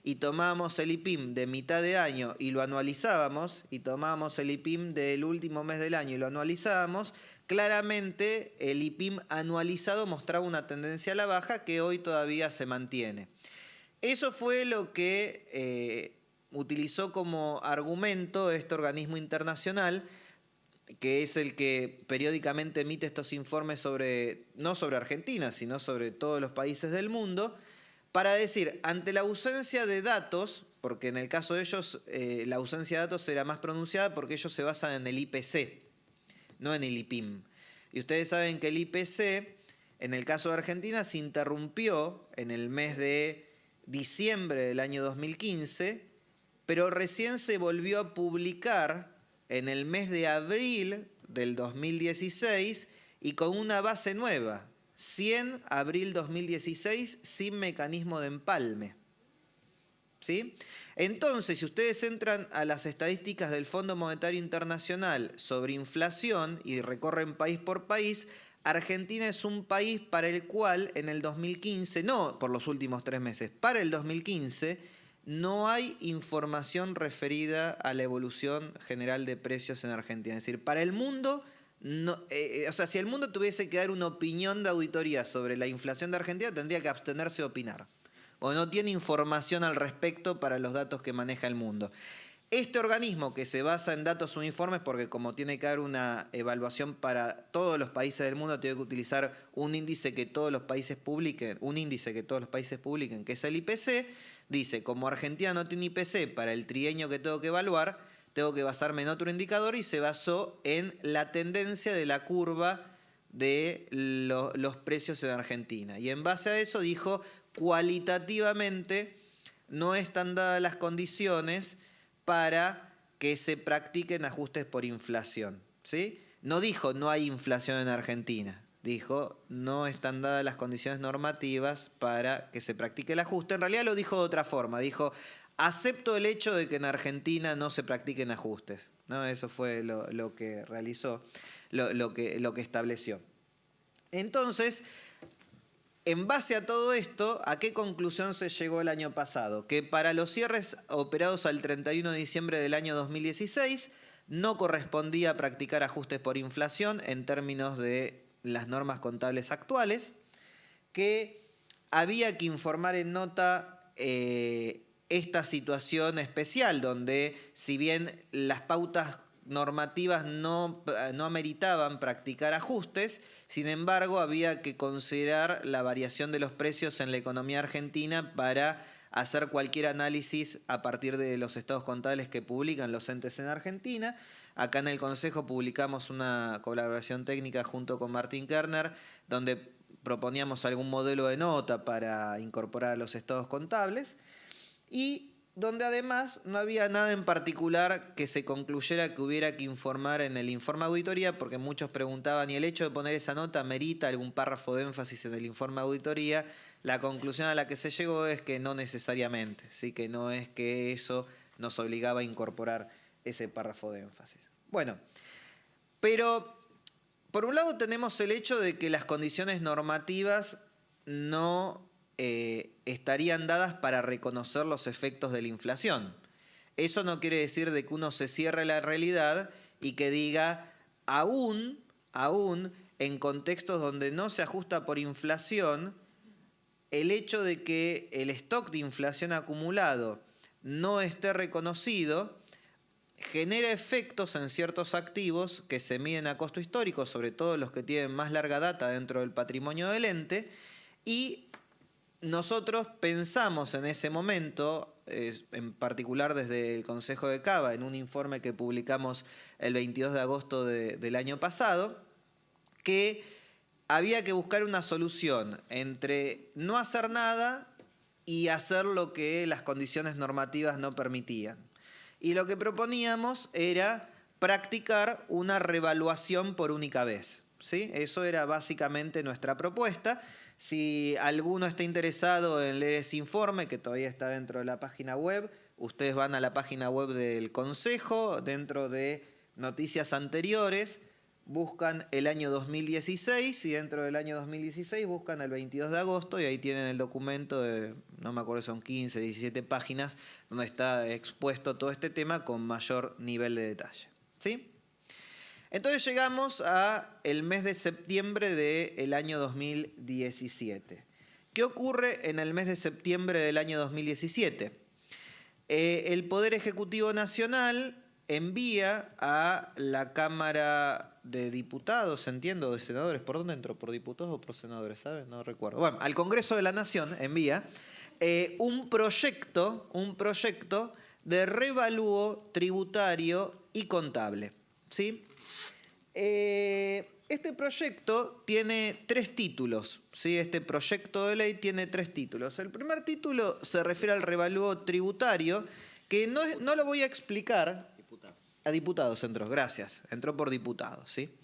y tomábamos el IPIM de mitad de año y lo anualizábamos, y tomábamos el IPIM del último mes del año y lo anualizábamos, claramente el IPIM anualizado mostraba una tendencia a la baja que hoy todavía se mantiene. Eso fue lo que utilizó como argumento este organismo internacional, que es el que periódicamente emite estos informes no sobre Argentina, sino sobre todos los países del mundo, para decir, ante la ausencia de datos, porque en el caso de ellos la ausencia de datos era más pronunciada porque ellos se basan en el IPC, no en el IPIM. Y ustedes saben que el IPC, en el caso de Argentina, se interrumpió en el mes de diciembre del año 2015, pero recién se volvió a publicar en el mes de abril del 2016 y con una base nueva, 100 abril 2016, sin mecanismo de empalme. ¿Sí? Entonces, si ustedes entran a las estadísticas del Fondo Monetario Internacional sobre inflación y recorren país por país, Argentina es un país para el cual en el 2015, no por los últimos 3 meses, para el 2015 no hay información referida a la evolución general de precios en Argentina. Es decir, para el mundo, o sea, si el mundo tuviese que dar una opinión de auditoría sobre la inflación de Argentina, tendría que abstenerse de opinar. O no tiene información al respecto para los datos que maneja el mundo. Este organismo que se basa en datos uniformes, porque como tiene que dar una evaluación para todos los países del mundo, tiene que utilizar un índice que todos los países publiquen, que es el IPC, dice, como Argentina no tiene IPC para el trienio que tengo que evaluar, tengo que basarme en otro indicador y se basó en la tendencia de la curva de los precios en Argentina. Y en base a eso dijo, cualitativamente no están dadas las condiciones para que se practiquen ajustes por inflación. ¿Sí? No dijo no hay inflación en Argentina. Dijo, no están dadas las condiciones normativas para que se practique el ajuste. En realidad lo dijo de otra forma. Dijo, acepto el hecho de que en Argentina no se practiquen ajustes. ¿No? Eso fue lo que realizó, lo que estableció. Entonces, en base a todo esto, ¿a qué conclusión se llegó el año pasado? Que para los cierres operados al 31 de diciembre del año 2016 no correspondía practicar ajustes por inflación en términos de las normas contables actuales, que había que informar en nota esta situación especial, donde si bien las pautas normativas no ameritaban practicar ajustes, sin embargo había que considerar la variación de los precios en la economía argentina para hacer cualquier análisis a partir de los estados contables que publican los entes en Argentina. Acá en el Consejo publicamos una colaboración técnica junto con Martín Kerner, donde proponíamos algún modelo de nota para incorporar a los estados contables y donde además no había nada en particular que se concluyera que hubiera que informar en el informe de auditoría, porque muchos preguntaban, ¿y el hecho de poner esa nota merita algún párrafo de énfasis en el informe de auditoría? La conclusión a la que se llegó es que no necesariamente, ¿sí? Que no es que eso nos obligaba a incorporar ese párrafo de énfasis. Bueno, pero por un lado tenemos el hecho de que las condiciones normativas no estarían dadas para reconocer los efectos de la inflación. Eso no quiere decir de que uno se cierre a la realidad y que diga, aún en contextos donde no se ajusta por inflación, el hecho de que el stock de inflación acumulado no esté reconocido genera efectos en ciertos activos que se miden a costo histórico, sobre todo los que tienen más larga data dentro del patrimonio del ente, y nosotros pensamos en ese momento, en particular desde el Consejo de Cava, en un informe que publicamos el 22 de agosto del año pasado, que había que buscar una solución entre no hacer nada y hacer lo que las condiciones normativas no permitían. Y lo que proponíamos era practicar una revaluación por única vez, ¿sí? Eso era básicamente nuestra propuesta. Si alguno está interesado en leer ese informe, que todavía está dentro de la página web, ustedes van a la página web del Consejo, dentro de noticias anteriores, buscan el año 2016 y dentro del año 2016 buscan el 22 de agosto y ahí tienen el documento de, no me acuerdo, son 15, 17 páginas, donde está expuesto todo este tema con mayor nivel de detalle, ¿sí? Entonces llegamos al mes de septiembre del año 2017. ¿Qué ocurre en el mes de septiembre del año 2017? El Poder Ejecutivo Nacional envía a la Cámara de Diputados, entiendo, de senadores. ¿Por dónde entró? ¿Por diputados o por senadores? ¿Sabes? No recuerdo. Bueno, al Congreso de la Nación envía un proyecto de revalúo tributario y contable, ¿sí? Este proyecto tiene 3 títulos, ¿sí? Este proyecto de ley tiene 3 títulos. El primer título se refiere al revalúo tributario, que no lo voy a explicar. A diputados entró, gracias. Entró por diputados, ¿sí?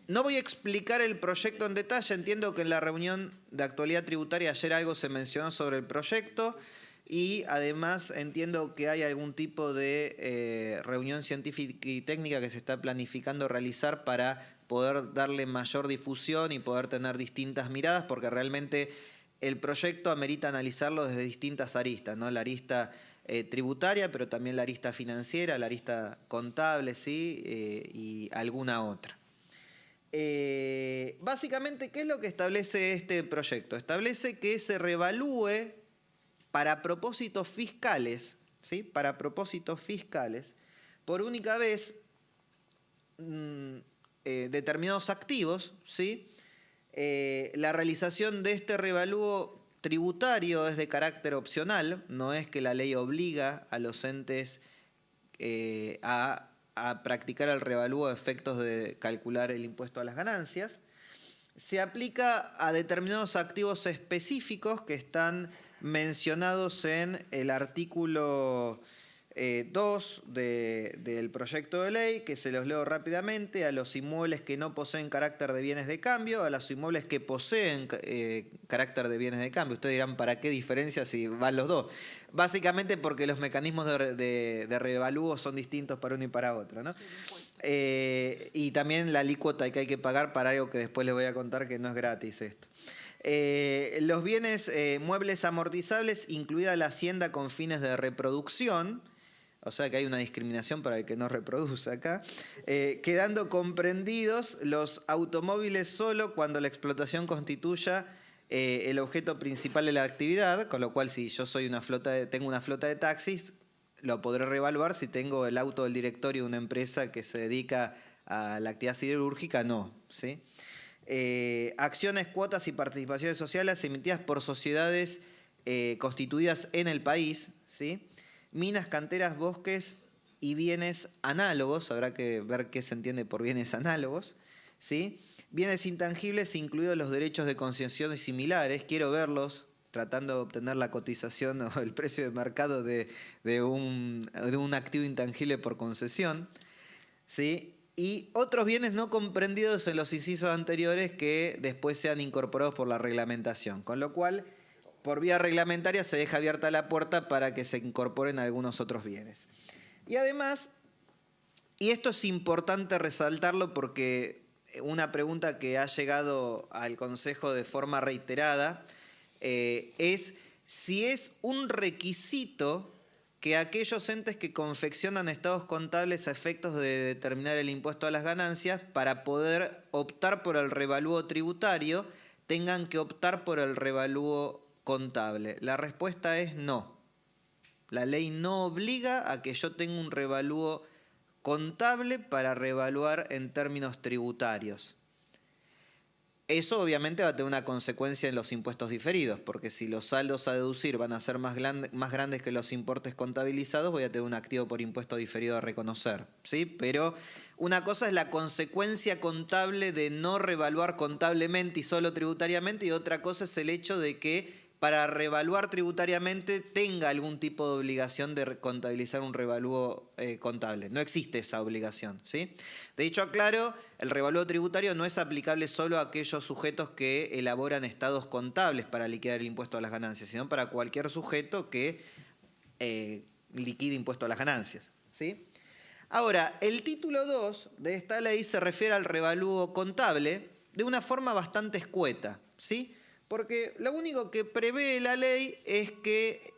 No voy a explicar el proyecto en detalle. Entiendo que en la reunión de actualidad tributaria ayer algo se mencionó sobre el proyecto y además entiendo que hay algún tipo de reunión científica y técnica que se está planificando realizar para poder darle mayor difusión y poder tener distintas miradas, porque realmente el proyecto amerita analizarlo desde distintas aristas, ¿no? La arista tributaria, pero también la arista financiera, la arista contable, ¿sí? Y alguna otra. Básicamente, ¿qué es lo que establece este proyecto? Establece que se revalúe para propósitos fiscales, ¿sí? Para propósitos fiscales, por única vez, determinados activos, ¿sí? La realización de este revalúo tributario es de carácter opcional, no es que la ley obliga a los entes a practicar el revalúo a efectos de calcular el impuesto a las ganancias. Se aplica a determinados activos específicos que están mencionados en el artículo 2 del proyecto de ley, que se los leo rápidamente: a los inmuebles que no poseen carácter de bienes de cambio, a los inmuebles que poseen carácter de bienes de cambio. Ustedes dirán, ¿para qué diferencia si van los dos? Básicamente porque los mecanismos de revalúo son distintos para uno y para otro, ¿no? Y también la alícuota que hay que pagar para algo que después les voy a contar, que no es gratis esto. Los bienes muebles amortizables, incluida la hacienda con fines de reproducción, o sea que hay una discriminación para el que no reproduce acá, quedando comprendidos los automóviles solo cuando la explotación constituya el objeto principal de la actividad, con lo cual si yo soy tengo una flota de taxis, lo podré revaluar. Si tengo el auto del directorio de una empresa que se dedica a la actividad siderúrgica, no, ¿sí? Acciones, cuotas y participaciones sociales emitidas por sociedades constituidas en el país, ¿sí? Minas, canteras, bosques y bienes análogos, habrá que ver qué se entiende por bienes análogos, ¿sí? Bienes intangibles, incluidos los derechos de concesión y similares, quiero verlos, tratando de obtener la cotización o el precio de mercado de un activo intangible por concesión, ¿sí? Y otros bienes no comprendidos en los incisos anteriores que después sean incorporados por la reglamentación, con lo cual, por vía reglamentaria se deja abierta la puerta para que se incorporen algunos otros bienes. Y además, y esto es importante resaltarlo porque una pregunta que ha llegado al Consejo de forma reiterada, es si es un requisito que aquellos entes que confeccionan estados contables a efectos de determinar el impuesto a las ganancias, para poder optar por el revalúo tributario, tengan que optar por el revalúo contable. La respuesta es no. La ley no obliga a que yo tenga un revalúo contable para revaluar en términos tributarios. Eso obviamente va a tener una consecuencia en los impuestos diferidos, porque si los saldos a deducir van a ser más grandes que los importes contabilizados, voy a tener un activo por impuesto diferido a reconocer, ¿sí? Pero una cosa es la consecuencia contable de no revaluar contablemente y solo tributariamente, y otra cosa es el hecho de que para revaluar tributariamente tenga algún tipo de obligación de contabilizar un revalúo contable. No existe esa obligación, ¿sí? De hecho, aclaro, el revalúo tributario no es aplicable solo a aquellos sujetos que elaboran estados contables para liquidar el impuesto a las ganancias, sino para cualquier sujeto que liquide impuesto a las ganancias, ¿sí? Ahora, el título 2 de esta ley se refiere al revalúo contable de una forma bastante escueta, ¿sí? Porque lo único que prevé la ley es que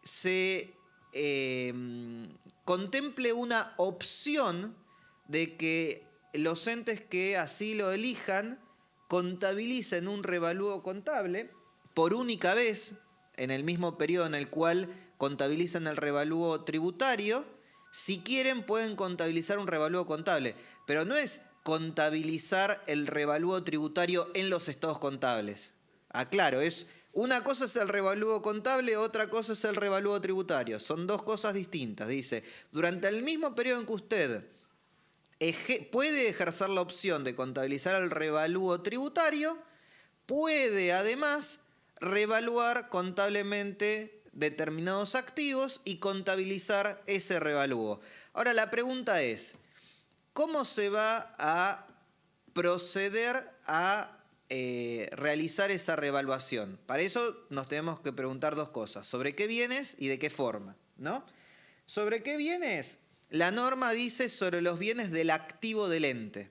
se contemple una opción de que los entes que así lo elijan contabilicen un revalúo contable por única vez en el mismo periodo en el cual contabilizan el revalúo tributario. Si quieren, pueden contabilizar un revalúo contable, pero no es contabilizar el revalúo tributario en los estados contables. Aclaro, una cosa es el revalúo contable, otra cosa es el revalúo tributario. Son dos cosas distintas. Dice, durante el mismo periodo en que usted puede ejercer la opción de contabilizar el revalúo tributario, puede además revaluar contablemente determinados activos y contabilizar ese revalúo. Ahora la pregunta es, ¿cómo se va a proceder a realizar esa revaluación? Para eso nos tenemos que preguntar dos cosas: sobre qué bienes y de qué forma, ¿no? ¿Sobre qué bienes? La norma dice sobre los bienes del activo del ente,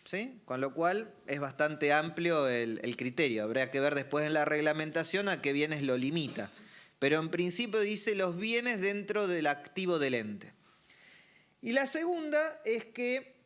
¿sí? Con lo cual es bastante amplio el criterio. Habría que ver después en la reglamentación a qué bienes lo limita. Pero en principio dice los bienes dentro del activo del ente. Y la segunda es que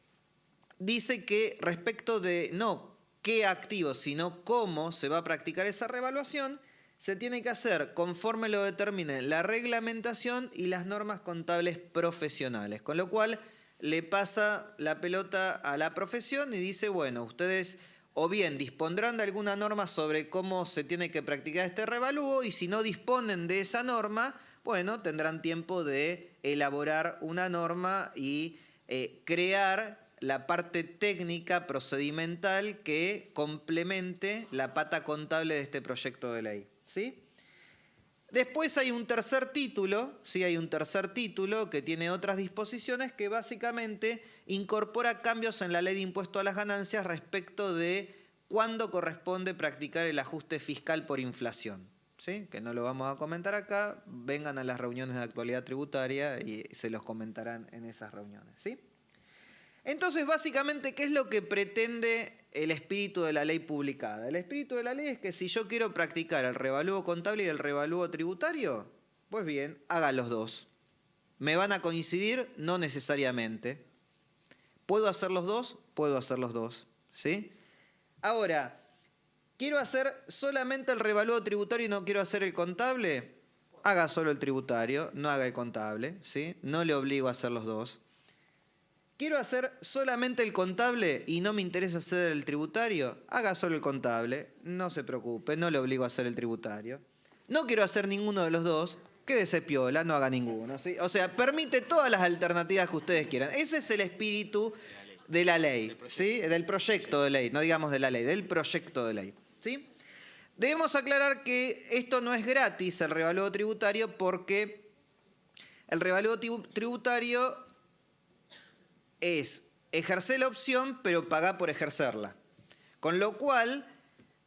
dice que respecto de no qué activos, sino cómo se va a practicar esa revaluación, se tiene que hacer conforme lo determinen la reglamentación y las normas contables profesionales. Con lo cual le pasa la pelota a la profesión y dice, bueno, ustedes o bien dispondrán de alguna norma sobre cómo se tiene que practicar este revalúo, y si no disponen de esa norma, bueno, tendrán tiempo de elaborar una norma y crear la parte técnica procedimental que complemente la pata contable de este proyecto de ley, ¿sí? Después hay un tercer título, sí, hay un tercer título que tiene otras disposiciones que básicamente incorpora cambios en la ley de impuesto a las ganancias respecto de cuándo corresponde practicar el ajuste fiscal por inflación, ¿sí? Que no lo vamos a comentar acá, vengan a las reuniones de actualidad tributaria y se los comentarán en esas reuniones, ¿sí? Entonces, básicamente, ¿qué es lo que pretende el espíritu de la ley publicada? El espíritu de la ley es que si yo quiero practicar el revalúo contable y el revalúo tributario, pues bien, haga los dos. ¿Me van a coincidir? No necesariamente. ¿Puedo hacer los dos? Puedo hacer los dos, ¿sí? Ahora, ¿quiero hacer solamente el revalúo tributario y no quiero hacer el contable? Haga solo el tributario, no haga el contable, ¿sí? No le obligo a hacer los dos. ¿Quiero hacer solamente el contable y no me interesa hacer el tributario? Haga solo el contable, no se preocupe, no le obligo a hacer el tributario. No quiero hacer ninguno de los dos, quédese piola, no haga ninguno, ¿sí? O sea, permite todas las alternativas que ustedes quieran. Ese es el espíritu de la ley, ¿sí? Del proyecto de ley, no digamos de la ley, del proyecto de ley, ¿sí? Debemos aclarar que esto no es gratis, el revalúo tributario, porque el revalúo tributario es ejercer la opción, pero pagar por ejercerla. Con lo cual,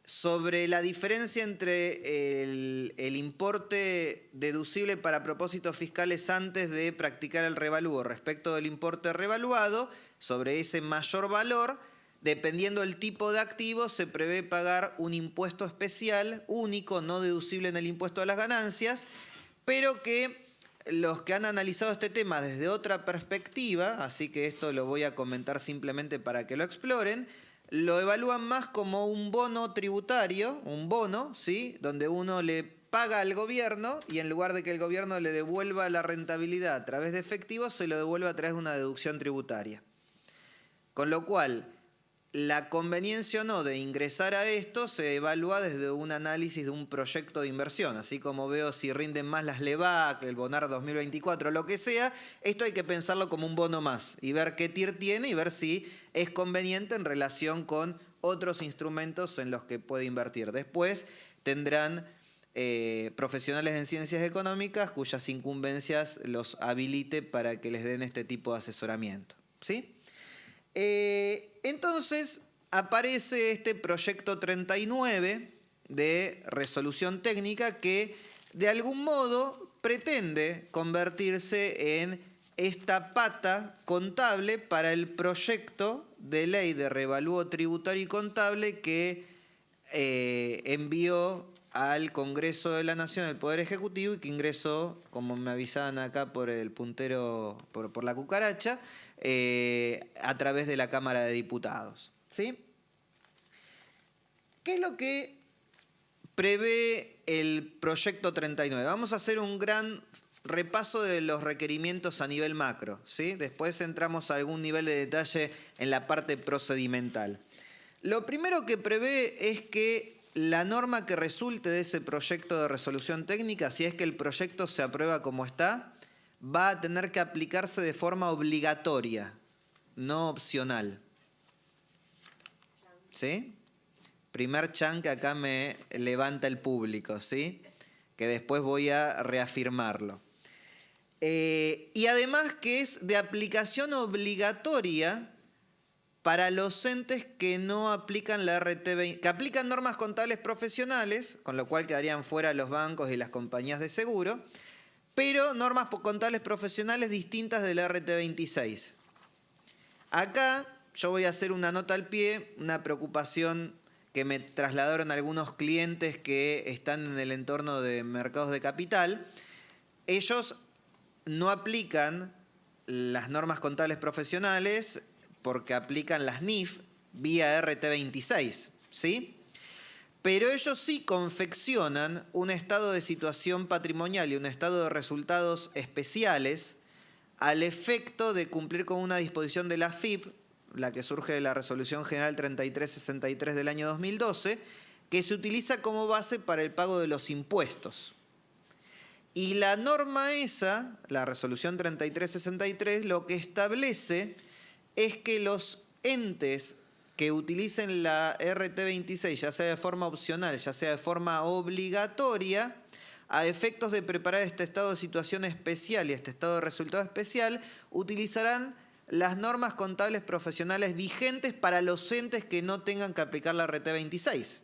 sobre la diferencia entre el importe deducible para propósitos fiscales antes de practicar el revalúo respecto del importe revaluado, sobre ese mayor valor, dependiendo del tipo de activo, se prevé pagar un impuesto especial, único, no deducible en el impuesto a las ganancias, pero que los que han analizado este tema desde otra perspectiva, así que esto lo voy a comentar simplemente para que lo exploren, lo evalúan más como un bono tributario, un bono, ¿sí?, donde uno le paga al gobierno y en lugar de que el gobierno le devuelva la rentabilidad a través de efectivo, se lo devuelve a través de una deducción tributaria. Con lo cual, la conveniencia o no de ingresar a esto se evalúa desde un análisis de un proyecto de inversión, así como veo si rinden más las LEVAC, el Bonar 2024, lo que sea, esto hay que pensarlo como un bono más y ver qué TIR tiene y ver si es conveniente en relación con otros instrumentos en los que puede invertir. Después tendrán profesionales en ciencias económicas cuyas incumbencias los habilite para que les den este tipo de asesoramiento, ¿sí? Entonces aparece este proyecto 39 de resolución técnica que de algún modo pretende convertirse en esta pata contable para el proyecto de ley de revalúo tributario y contable que envió al Congreso de la Nación el Poder Ejecutivo y que ingresó, como me avisaban acá por el puntero, por la cucaracha, a través de la Cámara de Diputados, ¿sí? ¿Qué es lo que prevé el proyecto 39? Vamos a hacer un gran repaso de los requerimientos a nivel macro, ¿sí? Después entramos a algún nivel de detalle en la parte procedimental. Lo primero que prevé es que la norma que resulte de ese proyecto de resolución técnica, si es que el proyecto se aprueba como está, va a tener que aplicarse de forma obligatoria, no opcional. ¿Sí? Primer chan que acá me levanta el público, ¿sí? Que después voy a reafirmarlo. Y además que es de aplicación obligatoria para los entes que no aplican la RT20, que aplican normas contables profesionales, con lo cual quedarían fuera los bancos y las compañías de seguro, pero normas contables profesionales distintas de la RT26. Acá yo voy a hacer una nota al pie, una preocupación que me trasladaron algunos clientes que están en el entorno de mercados de capital. Ellos no aplican las normas contables profesionales porque aplican las NIF vía RT26, ¿sí? Pero ellos sí confeccionan un estado de situación patrimonial y un estado de resultados especiales al efecto de cumplir con una disposición de la AFIP, la que surge de la Resolución General 3363 del año 2012, que se utiliza como base para el pago de los impuestos. Y la norma esa, la Resolución 3363, lo que establece es que los entes que utilicen la RT26, ya sea de forma opcional, ya sea de forma obligatoria, a efectos de preparar este estado de situación especial y este estado de resultado especial, utilizarán las normas contables profesionales vigentes para los entes que no tengan que aplicar la RT26.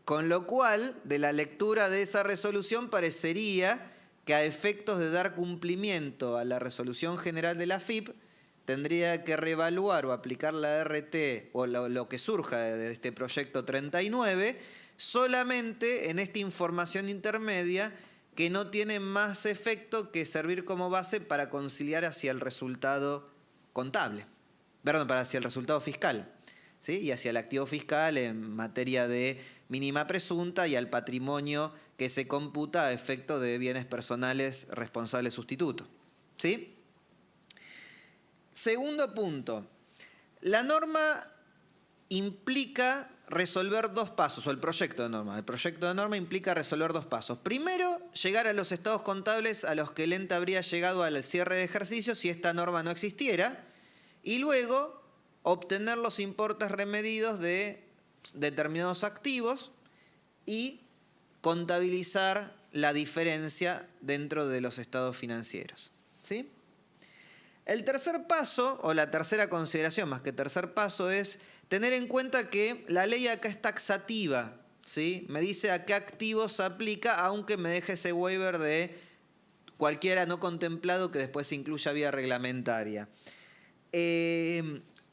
Con lo cual, de la lectura de esa resolución parecería que a efectos de dar cumplimiento a la resolución general de la AFIP, tendría que reevaluar o aplicar la RT o lo que surja de este proyecto 39 solamente en esta información intermedia que no tiene más efecto que servir como base para conciliar hacia el resultado contable, hacia el resultado fiscal, ¿sí? Y hacia el activo fiscal en materia de mínima presunta y al patrimonio que se computa a efecto de bienes personales responsables sustituto, ¿sí? Segundo punto, la norma implica resolver dos pasos, o el proyecto de norma. El proyecto de norma implica resolver dos pasos. Primero, llegar a los estados contables a los que el ente habría llegado al cierre de ejercicio si esta norma no existiera, y luego obtener los importes remedidos de determinados activos y contabilizar la diferencia dentro de los estados financieros, ¿sí? El tercer paso, o la tercera consideración, más que tercer paso, es tener en cuenta que la ley acá es taxativa, ¿sí? Me dice a qué activos se aplica, aunque me deje ese waiver de cualquiera no contemplado que después se incluya vía reglamentaria.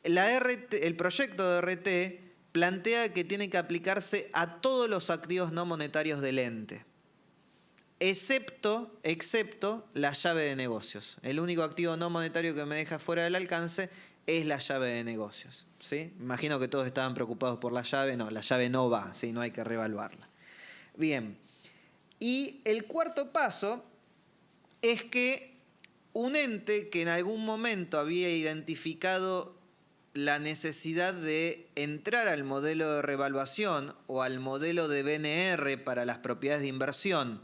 el proyecto de RT plantea que tiene que aplicarse a todos los activos no monetarios del ente, excepto la llave de negocios. El único activo no monetario que me deja fuera del alcance es la llave de negocios, ¿sí? Imagino que todos estaban preocupados por la llave. No, la llave no va, ¿sí? No hay que reevaluarla. Bien. Y el cuarto paso es que un ente que en algún momento había identificado la necesidad de entrar al modelo de revaluación o al modelo de BNR para las propiedades de inversión,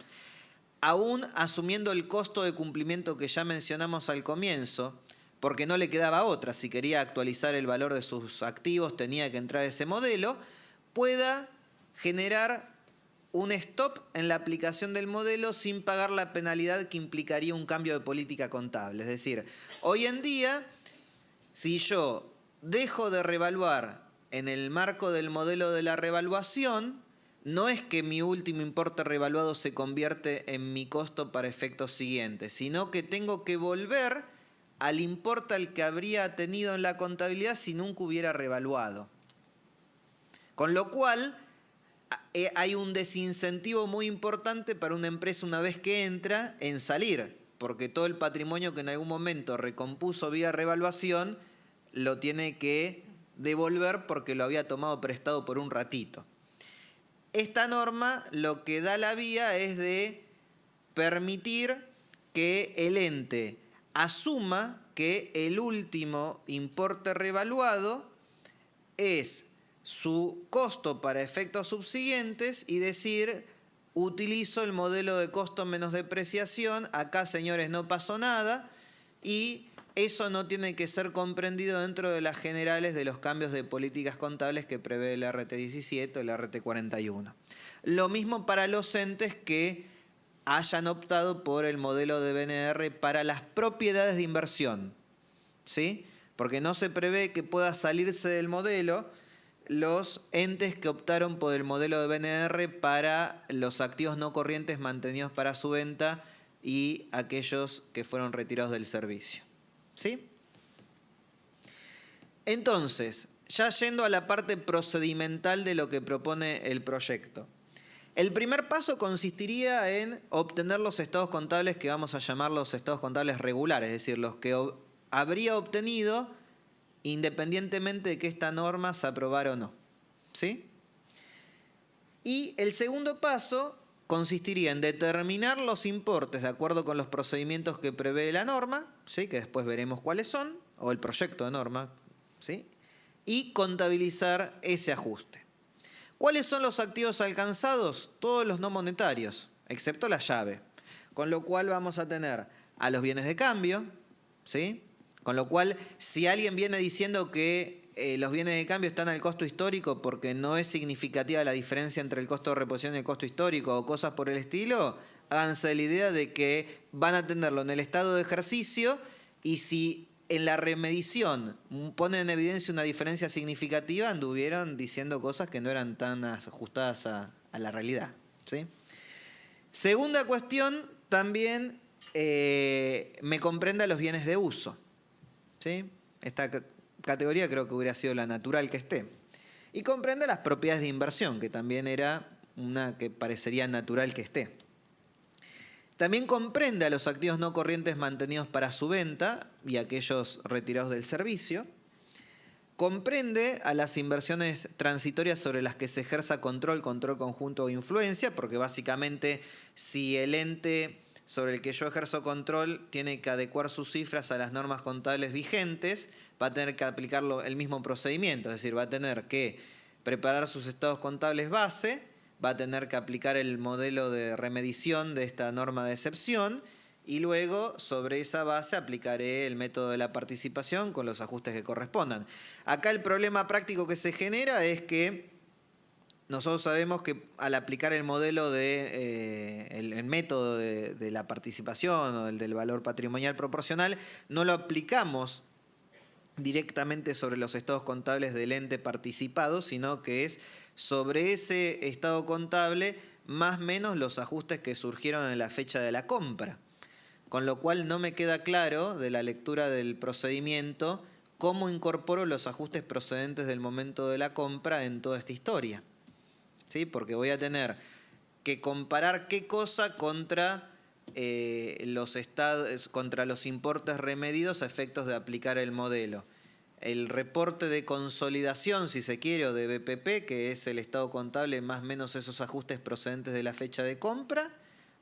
aún asumiendo el costo de cumplimiento que ya mencionamos al comienzo, porque no le quedaba otra, si quería actualizar el valor de sus activos tenía que entrar a ese modelo, pueda generar un stop en la aplicación del modelo sin pagar la penalidad que implicaría un cambio de política contable. Es decir, hoy en día, si yo dejo de revaluar en el marco del modelo de la revaluación, no es que mi último importe revaluado se convierte en mi costo para efectos siguientes, sino que tengo que volver al importe al que habría tenido en la contabilidad si nunca hubiera revaluado. Con lo cual, hay un desincentivo muy importante para una empresa una vez que entra en salir, porque todo el patrimonio que en algún momento recompuso vía revaluación lo tiene que devolver porque lo había tomado prestado por un ratito. Esta norma lo que da la vía es de permitir que el ente asuma que el último importe revaluado es su costo para efectos subsiguientes y decir, utilizo el modelo de costo menos depreciación, acá señores no pasó nada, y eso no tiene que ser comprendido dentro de las generales de los cambios de políticas contables que prevé el RT17 o el RT41. Lo mismo para los entes que hayan optado por el modelo de BNR para las propiedades de inversión, ¿sí? Porque no se prevé que pueda salirse del modelo los entes que optaron por el modelo de BNR para los activos no corrientes mantenidos para su venta y aquellos que fueron retirados del servicio, ¿sí? Entonces, ya yendo a la parte procedimental de lo que propone el proyecto. El primer paso consistiría en obtener los estados contables que vamos a llamar los estados contables regulares, es decir, los que habría obtenido independientemente de que esta norma se aprobara o no, ¿sí? Y el segundo paso consistiría en determinar los importes de acuerdo con los procedimientos que prevé la norma, ¿sí? Que después veremos cuáles son, o el proyecto de norma, ¿sí? Y contabilizar ese ajuste. ¿Cuáles son los activos alcanzados? Todos los no monetarios, excepto la llave. Con lo cual vamos a tener a los bienes de cambio, ¿sí? Con lo cual, si alguien viene diciendo que los bienes de cambio están al costo histórico porque no es significativa la diferencia entre el costo de reposición y el costo histórico o cosas por el estilo, háganse la idea de que van a tenerlo en el estado de ejercicio y si en la remedición ponen en evidencia una diferencia significativa, anduvieron diciendo cosas que no eran tan ajustadas a la realidad, ¿sí? Segunda cuestión, también me comprende a los bienes de uso, ¿sí? Esta categoría creo que hubiera sido la natural que esté. Y comprende las propiedades de inversión, que también era una que parecería natural que esté. También comprende a los activos no corrientes mantenidos para su venta y aquellos retirados del servicio. Comprende a las inversiones transitorias sobre las que se ejerza control conjunto o influencia, porque básicamente si el ente sobre el que yo ejerzo control tiene que adecuar sus cifras a las normas contables vigentes, va a tener que aplicar el mismo procedimiento, es decir, va a tener que preparar sus estados contables base, va a tener que aplicar el modelo de remedición de esta norma de excepción y luego sobre esa base aplicaré el método de la participación con los ajustes que correspondan. Acá el problema práctico que se genera es que nosotros sabemos que al aplicar el modelo el método de la participación o el del valor patrimonial proporcional, no lo aplicamos directamente sobre los estados contables del ente participado, sino que es sobre ese estado contable más o menos los ajustes que surgieron en la fecha de la compra. Con lo cual no me queda claro de la lectura del procedimiento cómo incorporo los ajustes procedentes del momento de la compra en toda esta historia. ¿Sí? Porque voy a tener que comparar qué cosa contra contra los importes remedidos a efectos de aplicar el modelo. El reporte de consolidación, si se quiere, o de BPP, que es el estado contable más o menos esos ajustes procedentes de la fecha de compra,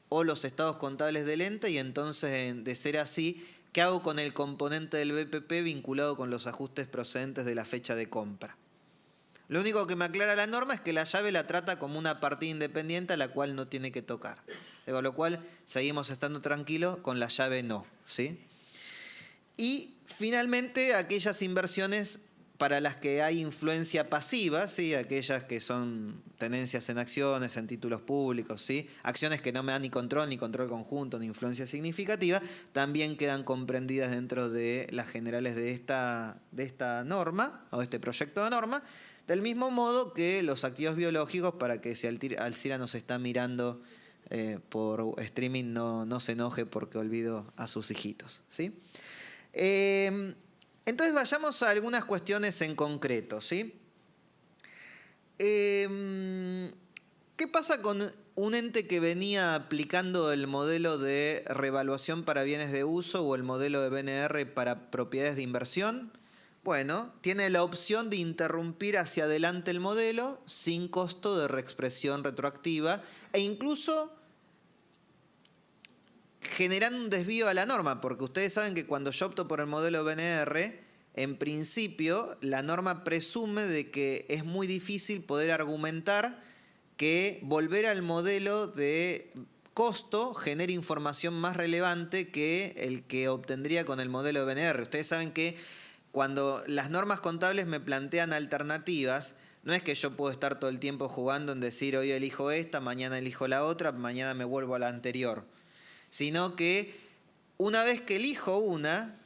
o los estados contables del ente, y entonces, de ser así, ¿qué hago con el componente del BPP vinculado con los ajustes procedentes de la fecha de compra? Lo único que me aclara la norma es que la llave la trata como una partida independiente a la cual no tiene que tocar. Con lo cual, seguimos estando tranquilos, con la llave no, ¿sí? Y finalmente, aquellas inversiones para las que hay influencia pasiva, ¿sí? Aquellas que son tenencias en acciones, en títulos públicos, ¿sí? Acciones que no me dan ni control conjunto, ni influencia significativa, también quedan comprendidas dentro de las generales de esta norma, o de este proyecto de norma, del mismo modo que los activos biológicos, para que si Alcira nos está mirando por streaming no se enoje porque olvido a sus hijitos, ¿sí? Entonces vayamos a algunas cuestiones en concreto, ¿sí? ¿Qué pasa con un ente que venía aplicando el modelo de revaluación para bienes de uso o el modelo de BNR para propiedades de inversión? Bueno, tiene la opción de interrumpir hacia adelante el modelo sin costo de reexpresión retroactiva e incluso generando un desvío a la norma, porque ustedes saben que cuando yo opto por el modelo BNR, en principio la norma presume de que es muy difícil poder argumentar que volver al modelo de costo genere información más relevante que el que obtendría con el modelo de BNR. Ustedes saben que cuando las normas contables me plantean alternativas, no es que yo puedo estar todo el tiempo jugando en decir hoy elijo esta, mañana elijo la otra, mañana me vuelvo a la anterior, sino que una vez que elijo una,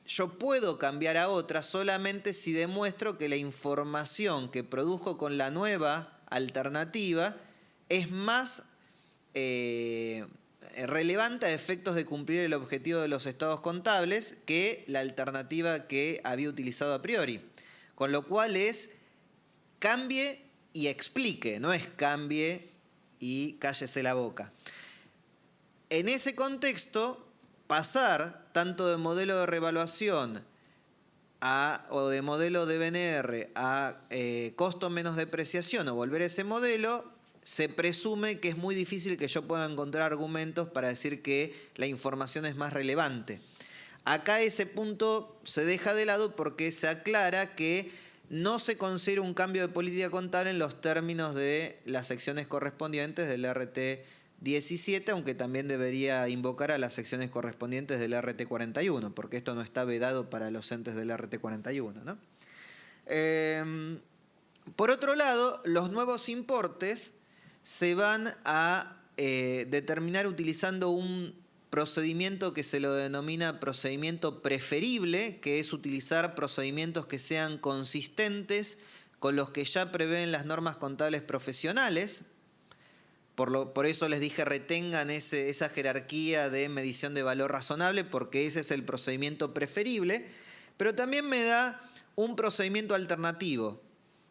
yo puedo cambiar a otra solamente si demuestro que la información que produzco con la nueva alternativa es más relevante a efectos de cumplir el objetivo de los estados contables que la alternativa que había utilizado a priori. Con lo cual es cambie y explique, no es cambie y cállese la boca. En ese contexto, pasar tanto de modelo de revaluación o de modelo de BNR a costo menos depreciación o volver a ese modelo, se presume que es muy difícil que yo pueda encontrar argumentos para decir que la información es más relevante. Acá ese punto se deja de lado porque se aclara que no se considera un cambio de política contable en los términos de las secciones correspondientes del RT 17, aunque también debería invocar a las secciones correspondientes del RT 41, porque esto no está vedado para los entes del RT 41, ¿no? Por otro lado, los nuevos importes se van a determinar utilizando un procedimiento que se lo denomina procedimiento preferible, que es utilizar procedimientos que sean consistentes con los que ya prevén las normas contables profesionales. Por eso les dije retengan esa jerarquía de medición de valor razonable, porque ese es el procedimiento preferible, pero también me da un procedimiento alternativo,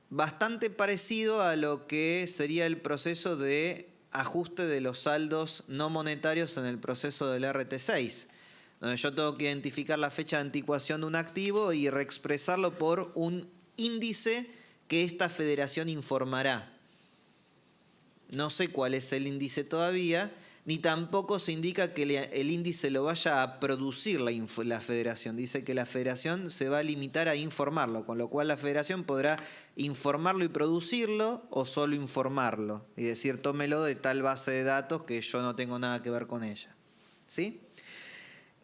bastante parecido a lo que sería el proceso de ajuste de los saldos no monetarios en el proceso del RT6, donde yo tengo que identificar la fecha de anticuación de un activo y reexpresarlo por un índice que esta federación informará. No sé cuál es el índice todavía, ni tampoco se indica que el índice lo vaya a producir la federación. Dice que la federación se va a limitar a informarlo, con lo cual la federación podrá informarlo y producirlo o solo informarlo y decir tómelo de tal base de datos que yo no tengo nada que ver con ella. ¿Sí?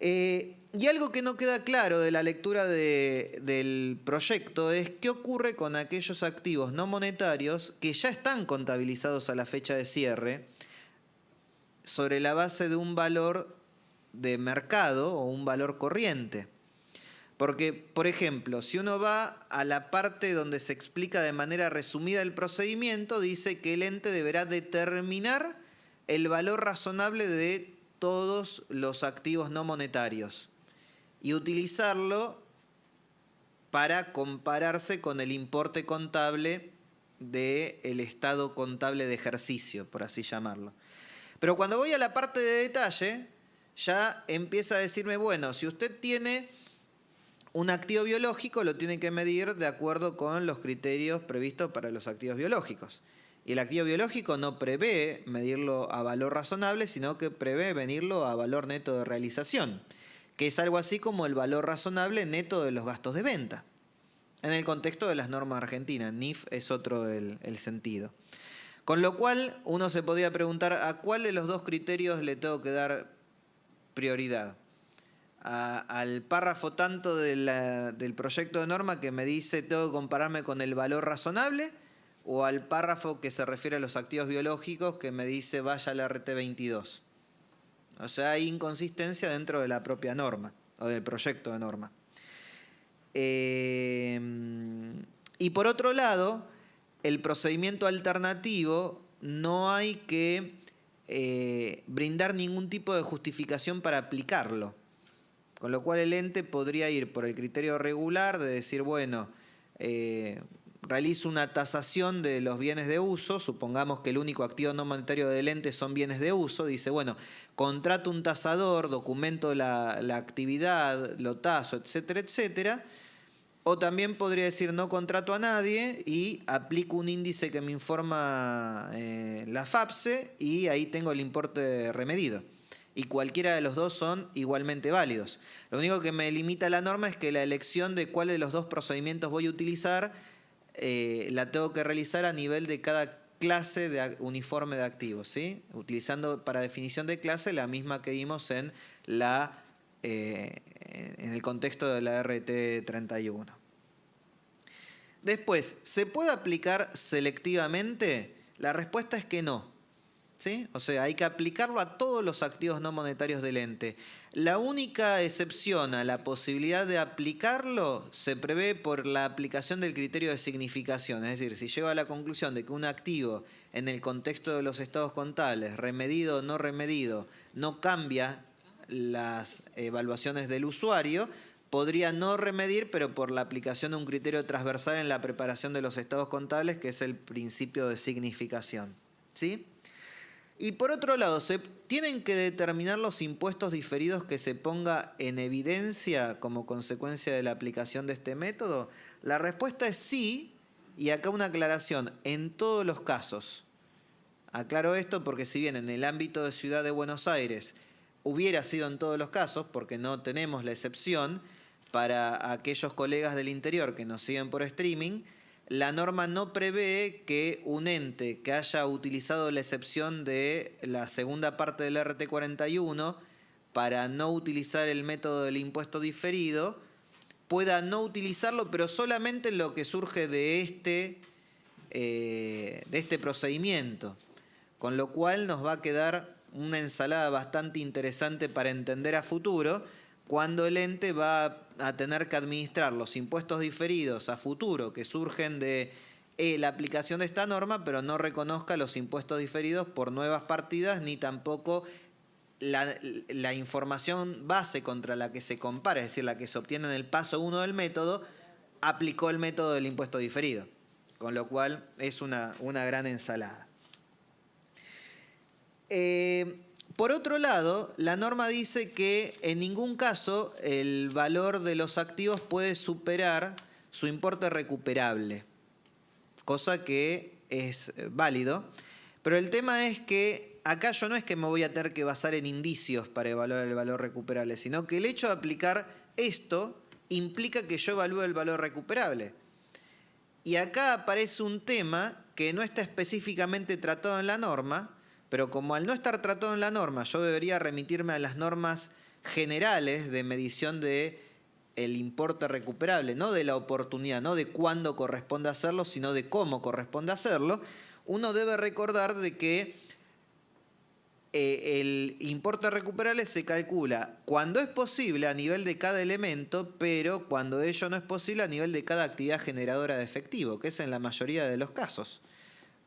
Y algo que no queda claro de la lectura del proyecto es qué ocurre con aquellos activos no monetarios que ya están contabilizados a la fecha de cierre sobre la base de un valor de mercado o un valor corriente. Porque, por ejemplo, si uno va a la parte donde se explica de manera resumida el procedimiento, dice que el ente deberá determinar el valor razonable de todos los activos no monetarios y utilizarlo para compararse con el importe contable del estado contable de ejercicio, por así llamarlo. Pero cuando voy a la parte de detalle, ya empieza a decirme, bueno, si usted tiene un activo biológico, lo tiene que medir de acuerdo con los criterios previstos para los activos biológicos. Y el activo biológico no prevé medirlo a valor razonable, sino que prevé medirlo a valor neto de realización, que es algo así como el valor razonable neto de los gastos de venta. En el contexto de las normas argentinas, NIF es otro el sentido. Con lo cual, uno se podría preguntar a cuál de los dos criterios le tengo que dar prioridad. Al párrafo tanto del proyecto de norma que me dice tengo que compararme con el valor razonable, o al párrafo que se refiere a los activos biológicos que me dice vaya al RT22. O sea, hay inconsistencia dentro de la propia norma o del proyecto de norma. Y por otro lado, el procedimiento alternativo no hay que brindar ningún tipo de justificación para aplicarlo. Con lo cual el ente podría ir por el criterio regular de decir, bueno, realizo una tasación de los bienes de uso, supongamos que el único activo no monetario del ente son bienes de uso, dice, bueno, contrato un tasador, documento la actividad, lo taso, etcétera, etcétera. O también podría decir no contrato a nadie y aplico un índice que me informa la FAPSE y ahí tengo el importe remedido. Y cualquiera de los dos son igualmente válidos. Lo único que me limita la norma es que la elección de cuál de los dos procedimientos voy a utilizar la tengo que realizar a nivel de cada clase uniforme de activos, ¿sí? Utilizando para definición de clase la misma que vimos en el contexto de la RT31. Después, ¿se puede aplicar selectivamente? La respuesta es que no. ¿Sí? O sea, hay que aplicarlo a todos los activos no monetarios del ente. La única excepción a la posibilidad de aplicarlo se prevé por la aplicación del criterio de significación. Es decir, si llego a la conclusión de que un activo en el contexto de los estados contables, remedido o no remedido, no cambia las evaluaciones del usuario, podría no remedir, pero por la aplicación de un criterio transversal en la preparación de los estados contables, que es el principio de significación. ¿Sí? Y por otro lado, ¿se tienen que determinar los impuestos diferidos que se ponga en evidencia como consecuencia de la aplicación de este método? La respuesta es sí, y acá una aclaración, en todos los casos. Aclaro esto porque si bien en el ámbito de Ciudad de Buenos Aires hubiera sido en todos los casos, porque no tenemos la excepción, para aquellos colegas del interior que nos siguen por streaming, la norma no prevé que un ente que haya utilizado la excepción de la segunda parte del RT41 para no utilizar el método del impuesto diferido pueda no utilizarlo, pero solamente en lo que surge de este procedimiento. Con lo cual nos va a quedar una ensalada bastante interesante para entender a futuro cuando el ente va a tener que administrar los impuestos diferidos a futuro que surgen de la aplicación de esta norma, pero no reconozca los impuestos diferidos por nuevas partidas, ni tampoco la información base contra la que se compara, es decir, la que se obtiene en el paso 1 del método, aplicó el método del impuesto diferido. Con lo cual es una gran ensalada. Por otro lado, la norma dice que en ningún caso el valor de los activos puede superar su importe recuperable, cosa que es válido, pero el tema es que acá yo no es que me voy a tener que basar en indicios para evaluar el valor recuperable, sino que el hecho de aplicar esto implica que yo evalúe el valor recuperable. Y acá aparece un tema que no está específicamente tratado en la norma, pero como al no estar tratado en la norma, yo debería remitirme a las normas generales de medición de el importe recuperable, no de la oportunidad, no de cuándo corresponde hacerlo, sino de cómo corresponde hacerlo, uno debe recordar de que el importe recuperable se calcula cuando es posible a nivel de cada elemento, pero cuando ello no es posible a nivel de cada actividad generadora de efectivo, que es en la mayoría de los casos.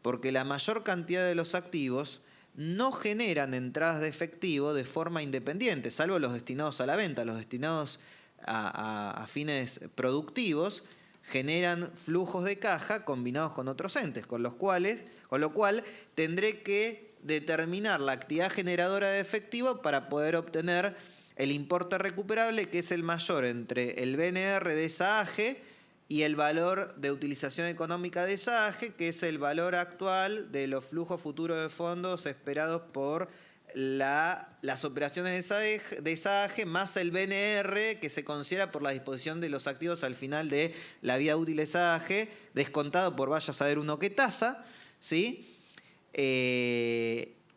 Porque la mayor cantidad de los activos no generan entradas de efectivo de forma independiente, salvo los destinados a la venta. Los destinados a fines productivos, generan flujos de caja combinados con otros entes, con lo cual tendré que determinar la actividad generadora de efectivo para poder obtener el importe recuperable, que es el mayor entre el BNR de esa AGE y el valor de utilización económica de esa AGE, que es el valor actual de los flujos futuros de fondos esperados por las operaciones de esa AGE, más el BNR, que se considera por la disposición de los activos al final de la vida útil de esa AGE, descontado por vaya a saber uno qué tasa, ¿sí?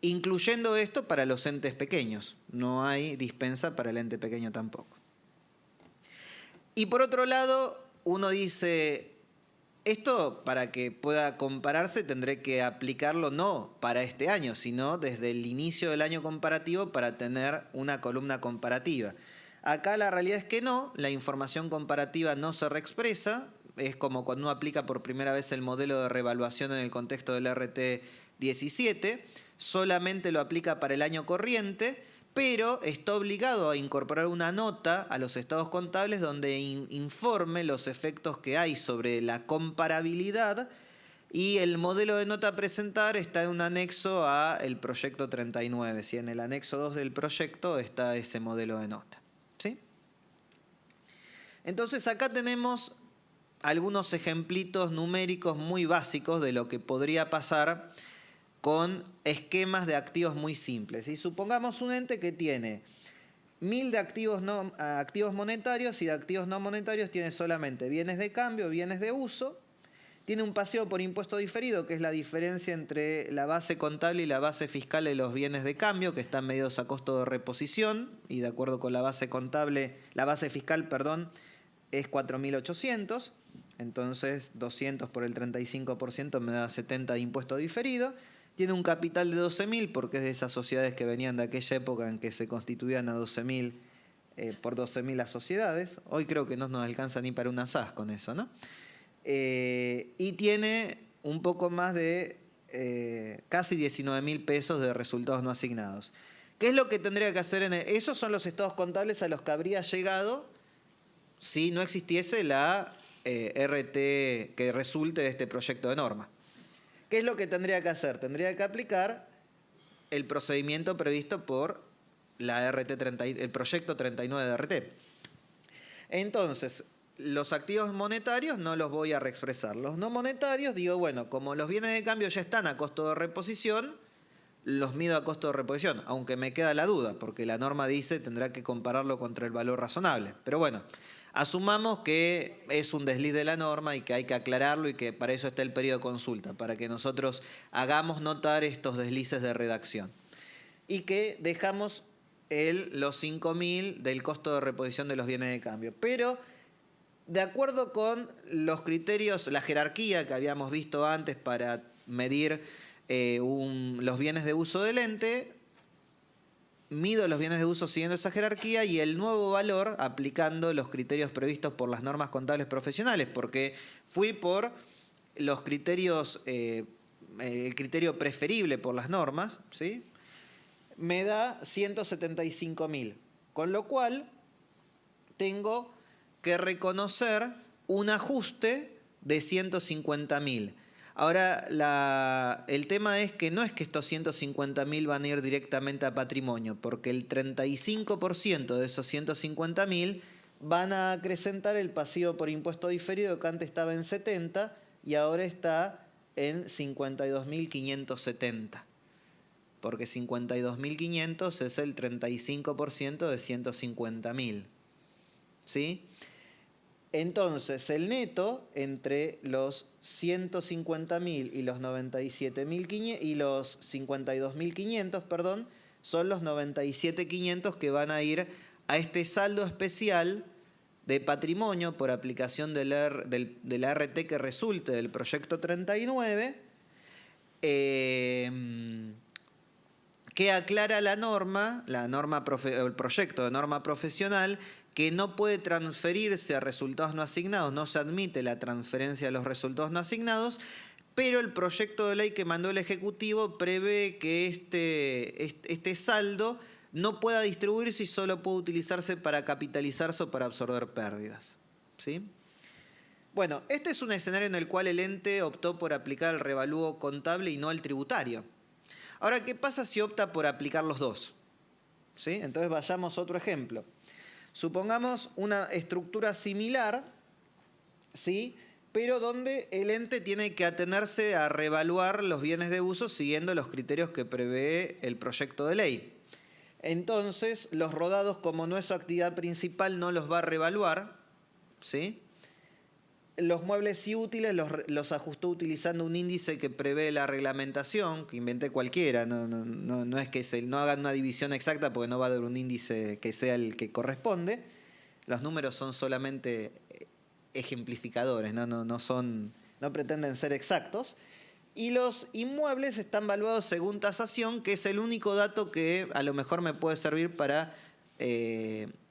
Incluyendo esto para los entes pequeños. No hay dispensa para el ente pequeño tampoco. Y por otro lado, uno dice, esto para que pueda compararse tendré que aplicarlo no para este año, sino desde el inicio del año comparativo para tener una columna comparativa. Acá la realidad es que no, la información comparativa no se reexpresa, es como cuando uno aplica por primera vez el modelo de revaluación en el contexto del RT17, solamente lo aplica para el año corriente, pero está obligado a incorporar una nota a los estados contables donde informe los efectos que hay sobre la comparabilidad, y el modelo de nota a presentar está en un anexo al proyecto 39. ¿Sí? En el anexo 2 del proyecto está ese modelo de nota. ¿Sí? Entonces acá tenemos algunos ejemplitos numéricos muy básicos de lo que podría pasar con esquemas de activos muy simples. Y supongamos un ente que tiene 1000 de activos monetarios, y de activos no monetarios tiene solamente bienes de cambio, bienes de uso. Tiene un pasivo por impuesto diferido, que es la diferencia entre la base contable y la base fiscal de los bienes de cambio, que están medidos a costo de reposición, y de acuerdo con la base fiscal, es 4.800. Entonces 200 por el 35% me da 70 de impuesto diferido. Tiene un capital de 12.000 porque es de esas sociedades que venían de aquella época en que se constituían a 12.000 por 12.000 las sociedades. Hoy creo que no nos alcanza ni para una SAS con eso, ¿no? Y tiene un poco más de casi 19.000 pesos de resultados no asignados. ¿Qué es lo que tendría que hacer? Esos son los estados contables a los que habría llegado si no existiese la RT que resulte de este proyecto de norma. ¿Qué es lo que tendría que hacer? Tendría que aplicar el procedimiento previsto por el proyecto 39 de RT. Entonces, los activos monetarios no los voy a reexpresar. Los no monetarios, digo, bueno, como los bienes de cambio ya están a costo de reposición, los mido a costo de reposición, aunque me queda la duda, porque la norma dice tendrá que compararlo contra el valor razonable. Pero bueno, asumamos que es un desliz de la norma y que hay que aclararlo y que para eso está el periodo de consulta, para que nosotros hagamos notar estos deslices de redacción. Y que dejamos los 5.000 del costo de reposición de los bienes de cambio. Pero de acuerdo con los criterios, la jerarquía que habíamos visto antes para medir los bienes de uso del ente, mido los bienes de uso siguiendo esa jerarquía y el nuevo valor aplicando los criterios previstos por las normas contables profesionales, porque fui por los criterios, el criterio preferible por las normas, ¿sí? Me da 175.000, con lo cual tengo que reconocer un ajuste de 150.000. Ahora, el tema es que no es que estos 150.000 van a ir directamente a patrimonio, porque el 35% de esos 150.000 van a acrecentar el pasivo por impuesto diferido, que antes estaba en 70 y ahora está en 52.570. Porque 52.500 es el 35% de 150.000. ¿Sí? Entonces, el neto entre los 150.000 y los 97.500 y los 52.500, son los 97.500 que van a ir a este saldo especial de patrimonio por aplicación de la RT que resulte del proyecto 39, que aclara la norma, el proyecto de norma profesional, que no puede transferirse a resultados no asignados, no se admite la transferencia de los resultados no asignados, pero el proyecto de ley que mandó el Ejecutivo prevé que este saldo no pueda distribuirse y solo puede utilizarse para capitalizarse o para absorber pérdidas. ¿Sí? Bueno, este es un escenario en el cual el ente optó por aplicar el revalúo contable y no el tributario. Ahora, ¿qué pasa si opta por aplicar los dos? ¿Sí? Entonces vayamos a otro ejemplo. Supongamos una estructura similar, ¿sí?, pero donde el ente tiene que atenerse a revaluar los bienes de uso siguiendo los criterios que prevé el proyecto de ley. Entonces, los rodados, como no es su actividad principal, no los va a revaluar, ¿sí? Los muebles y útiles los ajustó utilizando un índice que prevé la reglamentación, que inventé cualquiera, no es que no hagan una división exacta porque no va a haber un índice que sea el que corresponde. Los números son solamente ejemplificadores, no pretenden ser exactos. Y los inmuebles están valuados según tasación, que es el único dato que a lo mejor me puede servir para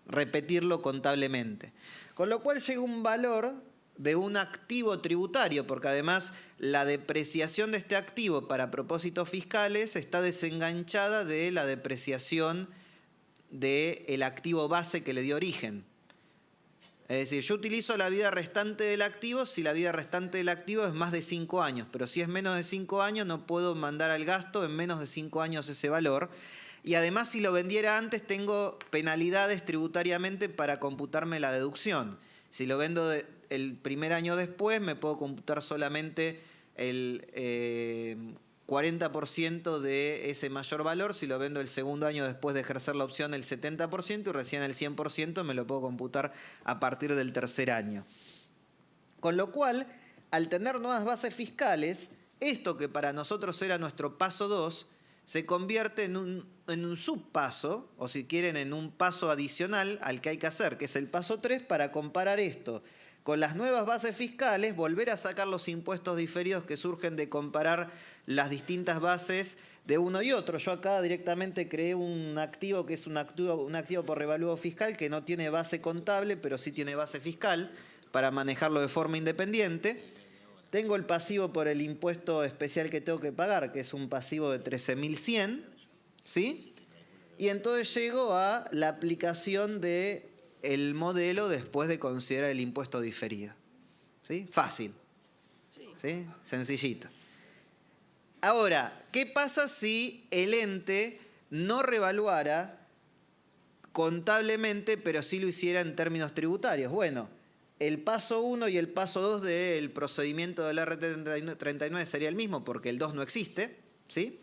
repetirlo contablemente. Con lo cual llega un valor de un activo tributario, porque además la depreciación de este activo para propósitos fiscales está desenganchada de la depreciación del activo base que le dio origen. Es decir, yo utilizo la vida restante del activo si la vida restante del activo es más de 5 años, pero si es menos de 5 años no puedo mandar al gasto en menos de 5 años ese valor. Y además, si lo vendiera antes, tengo penalidades tributariamente para computarme la deducción. Si lo vendo el primer año después, me puedo computar solamente el 40% de ese mayor valor. Si lo vendo el segundo año después de ejercer la opción, el 70%, y recién el 100% me lo puedo computar a partir del tercer año. Con lo cual, al tener nuevas bases fiscales, esto que para nosotros era nuestro paso 2, se convierte en un subpaso, o si quieren, en un paso adicional al que hay que hacer, que es el paso 3, para comparar esto con las nuevas bases fiscales, volver a sacar los impuestos diferidos que surgen de comparar las distintas bases de uno y otro. Yo acá directamente creé un activo que es un activo por revalúo fiscal que no tiene base contable, pero sí tiene base fiscal para manejarlo de forma independiente. Tengo el pasivo por el impuesto especial que tengo que pagar, que es un pasivo de 13.100, ¿sí? Y entonces llego a la aplicación del modelo después de considerar el impuesto diferido. ¿Sí? Fácil. ¿Sí? Sencillito. Ahora, ¿qué pasa si el ente no revaluara contablemente, pero sí lo hiciera en términos tributarios? Bueno, el paso 1 y el paso 2 del procedimiento del RT39 sería el mismo, porque el 2 no existe, ¿sí?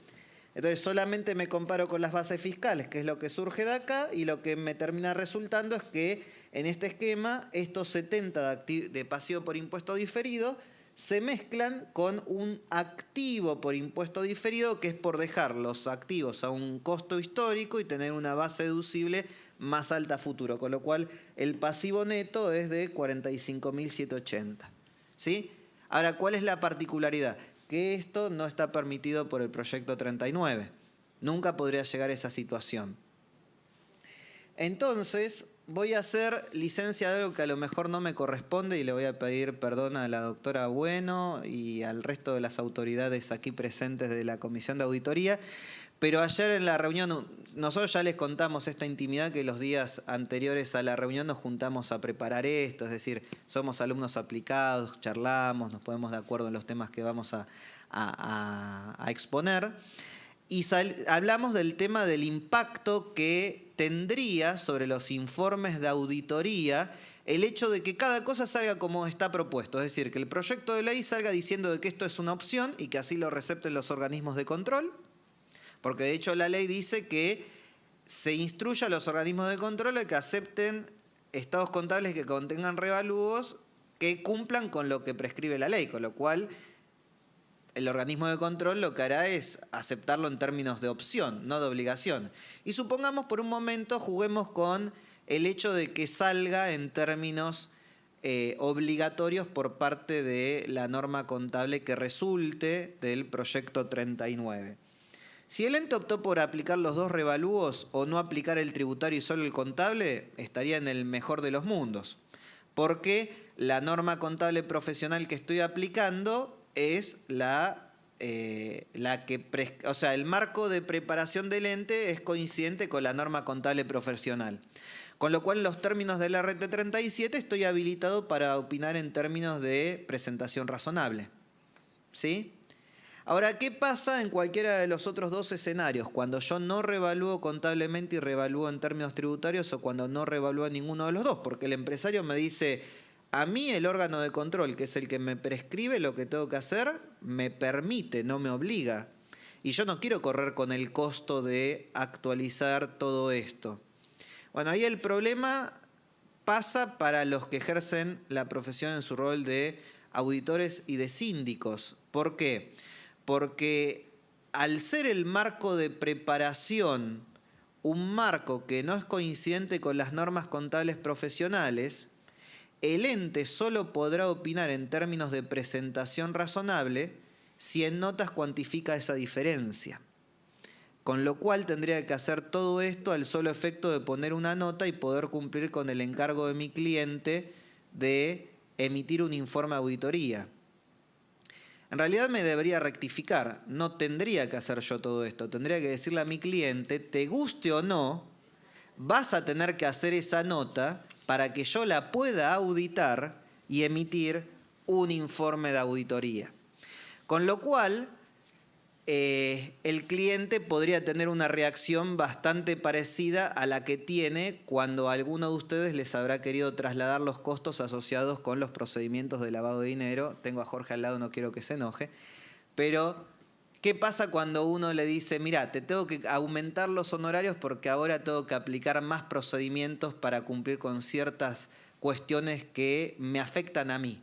Entonces solamente me comparo con las bases fiscales, que es lo que surge de acá, y lo que me termina resultando es que en este esquema estos 70 de pasivo por impuesto diferido se mezclan con un activo por impuesto diferido, que es por dejar los activos a un costo histórico y tener una base deducible más alta a futuro, con lo cual el pasivo neto es de 45.780. ¿Sí? Ahora, ¿cuál es la particularidad? Que esto no está permitido por el proyecto 39. Nunca podría llegar a esa situación. Entonces, voy a hacer licencia de algo que a lo mejor no me corresponde y le voy a pedir perdón a la doctora Bueno y al resto de las autoridades aquí presentes de la Comisión de Auditoría. Pero ayer en la reunión, nosotros ya les contamos esta intimidad que los días anteriores a la reunión nos juntamos a preparar esto, es decir, somos alumnos aplicados, charlamos, nos ponemos de acuerdo en los temas que vamos a exponer. Y hablamos del tema del impacto que tendría sobre los informes de auditoría el hecho de que cada cosa salga como está propuesto. Es decir, que el proyecto de ley salga diciendo de que esto es una opción y que así lo recepten los organismos de control. Porque de hecho la ley dice que se instruye a los organismos de control a que acepten estados contables que contengan revalúos que cumplan con lo que prescribe la ley, con lo cual el organismo de control lo que hará es aceptarlo en términos de opción, no de obligación. Y supongamos por un momento, juguemos con el hecho de que salga en términos obligatorios por parte de la norma contable que resulte del proyecto 39. Si el ente optó por aplicar los dos revalúos o no aplicar el tributario y solo el contable, estaría en el mejor de los mundos. Porque la norma contable profesional que estoy aplicando es la o sea, el marco de preparación del ente es coincidente con la norma contable profesional. Con lo cual, en los términos del RT37 estoy habilitado para opinar en términos de presentación razonable. ¿Sí? Ahora, ¿qué pasa en cualquiera de los otros dos escenarios? Cuando yo no revalúo contablemente y revalúo en términos tributarios, o cuando no revalúo ninguno de los dos, porque el empresario me dice, a mí el órgano de control, que es el que me prescribe lo que tengo que hacer, me permite, no me obliga. Y yo no quiero correr con el costo de actualizar todo esto. Bueno, ahí el problema pasa para los que ejercen la profesión en su rol de auditores y de síndicos. ¿Por qué? Porque al ser el marco de preparación un marco que no es coincidente con las normas contables profesionales, el ente solo podrá opinar en términos de presentación razonable si en notas cuantifica esa diferencia. Con lo cual tendría que hacer todo esto al solo efecto de poner una nota y poder cumplir con el encargo de mi cliente de emitir un informe de auditoría. En realidad me debería rectificar, no tendría que hacer yo todo esto, tendría que decirle a mi cliente, te guste o no, vas a tener que hacer esa nota para que yo la pueda auditar y emitir un informe de auditoría. Con lo cual, el cliente podría tener una reacción bastante parecida a la que tiene cuando a alguno de ustedes les habrá querido trasladar los costos asociados con los procedimientos de lavado de dinero. Tengo a Jorge al lado, no quiero que se enoje. Pero, ¿qué pasa cuando uno le dice, mira, te tengo que aumentar los honorarios porque ahora tengo que aplicar más procedimientos para cumplir con ciertas cuestiones que me afectan a mí?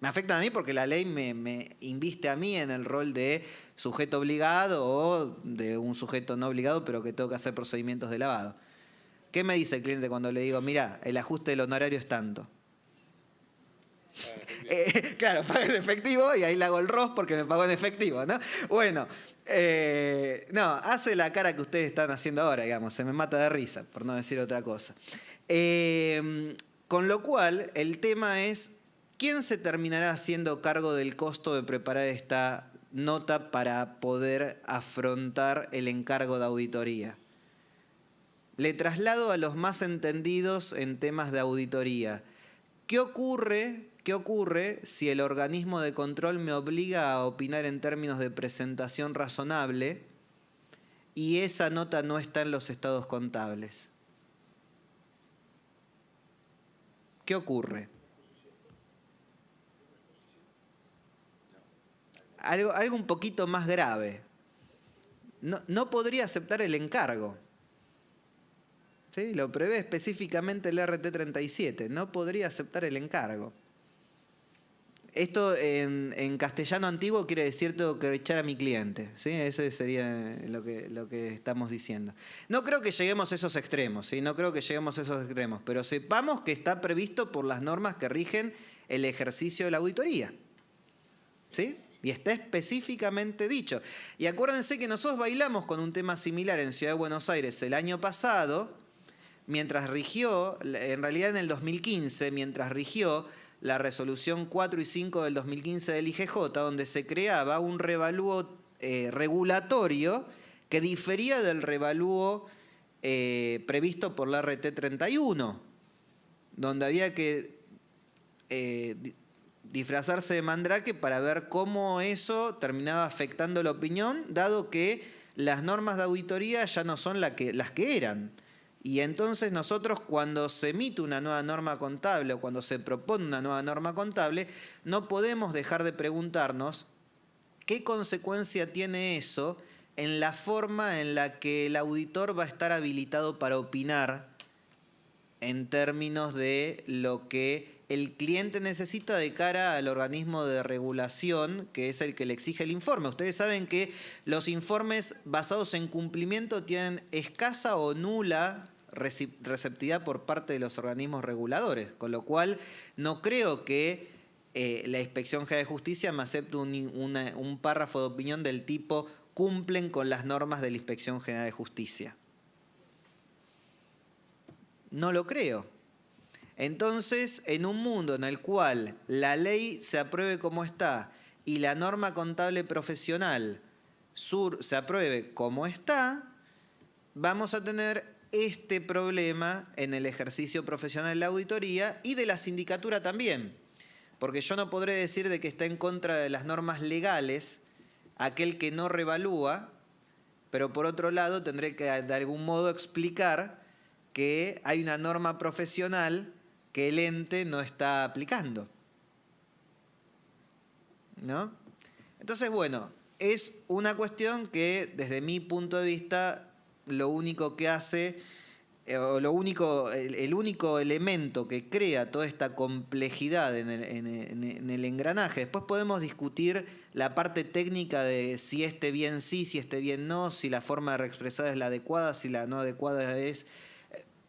Me afectan a mí porque la ley me inviste a mí en el rol de sujeto obligado o de un sujeto no obligado, pero que tengo que hacer procedimientos de lavado. ¿Qué me dice el cliente cuando le digo, mira, el ajuste del honorario es tanto? Claro, paga en efectivo y ahí le hago el ROS porque me pagó en efectivo, ¿no? Bueno, no, hace la cara que ustedes están haciendo ahora, digamos, se me mata de risa, por no decir otra cosa. Con lo cual, el tema es, ¿quién se terminará haciendo cargo del costo de preparar esta nota para poder afrontar el encargo de auditoría? Le traslado a los más entendidos en temas de auditoría. ¿Qué ocurre si el organismo de control me obliga a opinar en términos de presentación razonable y esa nota no está en los estados contables? ¿Qué ocurre? Algo un poquito más grave. No podría aceptar el encargo. ¿Sí? Lo prevé específicamente el RT37. No podría aceptar el encargo. Esto en castellano antiguo quiere decir tengo que echar a mi cliente. ¿Sí? Ese sería lo que estamos diciendo. No creo que lleguemos a esos extremos. ¿Sí? No creo que lleguemos a esos extremos. Pero sepamos que está previsto por las normas que rigen el ejercicio de la auditoría. ¿Sí? Y está específicamente dicho. Y acuérdense que nosotros bailamos con un tema similar en Ciudad de Buenos Aires el año pasado, mientras rigió, en realidad en el 2015, mientras rigió la resolución 4 y 5 del 2015 del IGJ, donde se creaba un revalúo regulatorio que difería del revalúo previsto por la RT31, donde había que disfrazarse de mandrake para ver cómo eso terminaba afectando la opinión, dado que las normas de auditoría ya no son las que eran. Y entonces nosotros, cuando se emite una nueva norma contable o cuando se propone una nueva norma contable, no podemos dejar de preguntarnos qué consecuencia tiene eso en la forma en la que el auditor va a estar habilitado para opinar en términos de lo que el cliente necesita de cara al organismo de regulación, que es el que le exige el informe. Ustedes saben que los informes basados en cumplimiento tienen escasa o nula receptividad por parte de los organismos reguladores, con lo cual no creo que la Inspección General de Justicia me acepte un párrafo de opinión del tipo cumplen con las normas de la Inspección General de Justicia. No lo creo. Entonces, en un mundo en el cual la ley se apruebe como está y la norma contable profesional se apruebe como está, vamos a tener este problema en el ejercicio profesional de la auditoría y de la sindicatura también. Porque yo no podré decir de que está en contra de las normas legales aquel que no revalúa, pero por otro lado tendré que de algún modo explicar que hay una norma profesional que el ente no está aplicando, ¿no? Entonces, bueno, es una cuestión que desde mi punto de vista lo único que hace, o el único elemento que crea toda esta complejidad en el engranaje. Después podemos discutir la parte técnica de si este bien sí, si este bien no, si la forma de reexpresar es la adecuada, si la no adecuada es...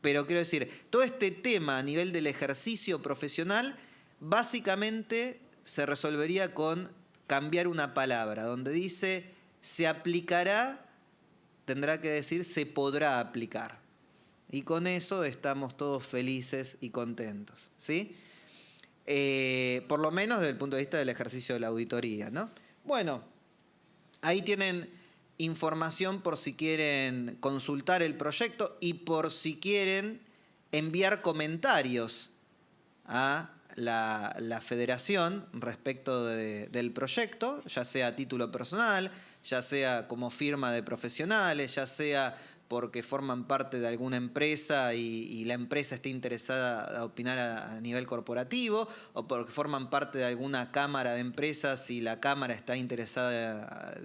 Pero quiero decir, todo este tema a nivel del ejercicio profesional básicamente se resolvería con cambiar una palabra, donde dice se aplicará, tendrá que decir se podrá aplicar. Y con eso estamos todos felices y contentos, ¿sí? Por lo menos desde el punto de vista del ejercicio de la auditoría, ¿no? Bueno, ahí tienen información por si quieren consultar el proyecto y por si quieren enviar comentarios a la federación respecto del proyecto, ya sea a título personal, ya sea como firma de profesionales, ya sea porque forman parte de alguna empresa y la empresa esté interesada a opinar a nivel corporativo, o porque forman parte de alguna cámara de empresas y la cámara está interesada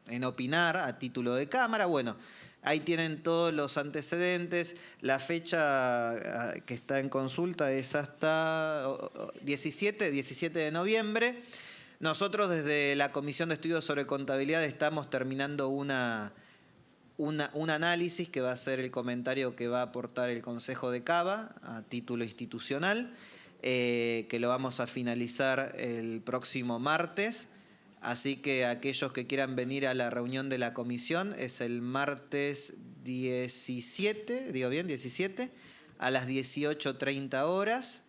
en opinar a título de cámara. Bueno, ahí tienen todos los antecedentes. La fecha que está en consulta es hasta 17 de noviembre. Nosotros desde la Comisión de Estudios sobre Contabilidad estamos terminando un análisis que va a ser el comentario que va a aportar el Consejo de Cava a título institucional, que lo vamos a finalizar el próximo martes. Así que aquellos que quieran venir a la reunión de la comisión es el martes 17, digo bien, 17, a las 18:30 horas.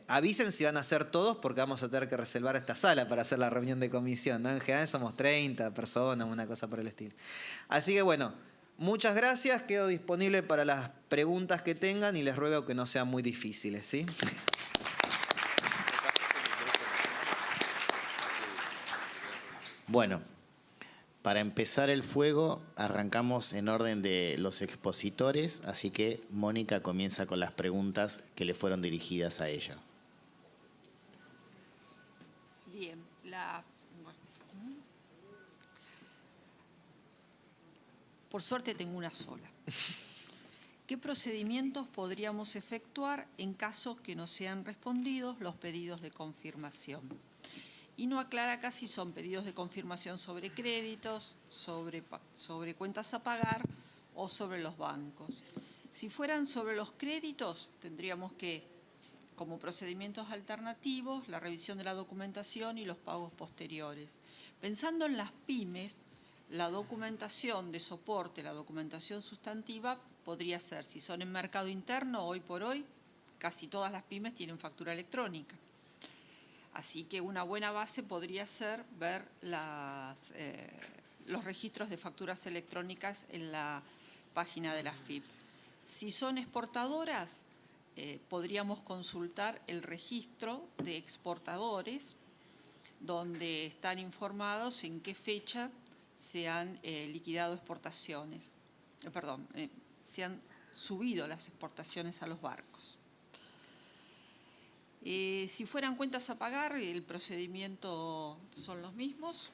Avisen si van a ser todos porque vamos a tener que reservar esta sala para hacer la reunión de comisión, ¿no? En general somos 30 personas, una cosa por el estilo. Así que bueno, muchas gracias, quedo disponible para las preguntas que tengan y les ruego que no sean muy difíciles, ¿sí? Bueno, para empezar el fuego arrancamos en orden de los expositores, así que Mónica comienza con las preguntas que le fueron dirigidas a ella. Bien, por suerte tengo una sola. ¿Qué procedimientos podríamos efectuar en caso que no sean respondidos los pedidos de confirmación? Y no aclara acá si son pedidos de confirmación sobre créditos, sobre cuentas a pagar o sobre los bancos. Si fueran sobre los créditos, tendríamos que, como procedimientos alternativos, la revisión de la documentación y los pagos posteriores. Pensando en las pymes, la documentación de soporte, la documentación sustantiva, podría ser, si son en mercado interno, hoy por hoy, casi todas las pymes tienen factura electrónica. Así que una buena base podría ser ver los registros de facturas electrónicas en la página de la FIP. Si son exportadoras, podríamos consultar el registro de exportadores, donde están informados en qué fecha se han liquidado exportaciones, se han subido las exportaciones a los barcos. Si fueran cuentas a pagar, el procedimiento son los mismos,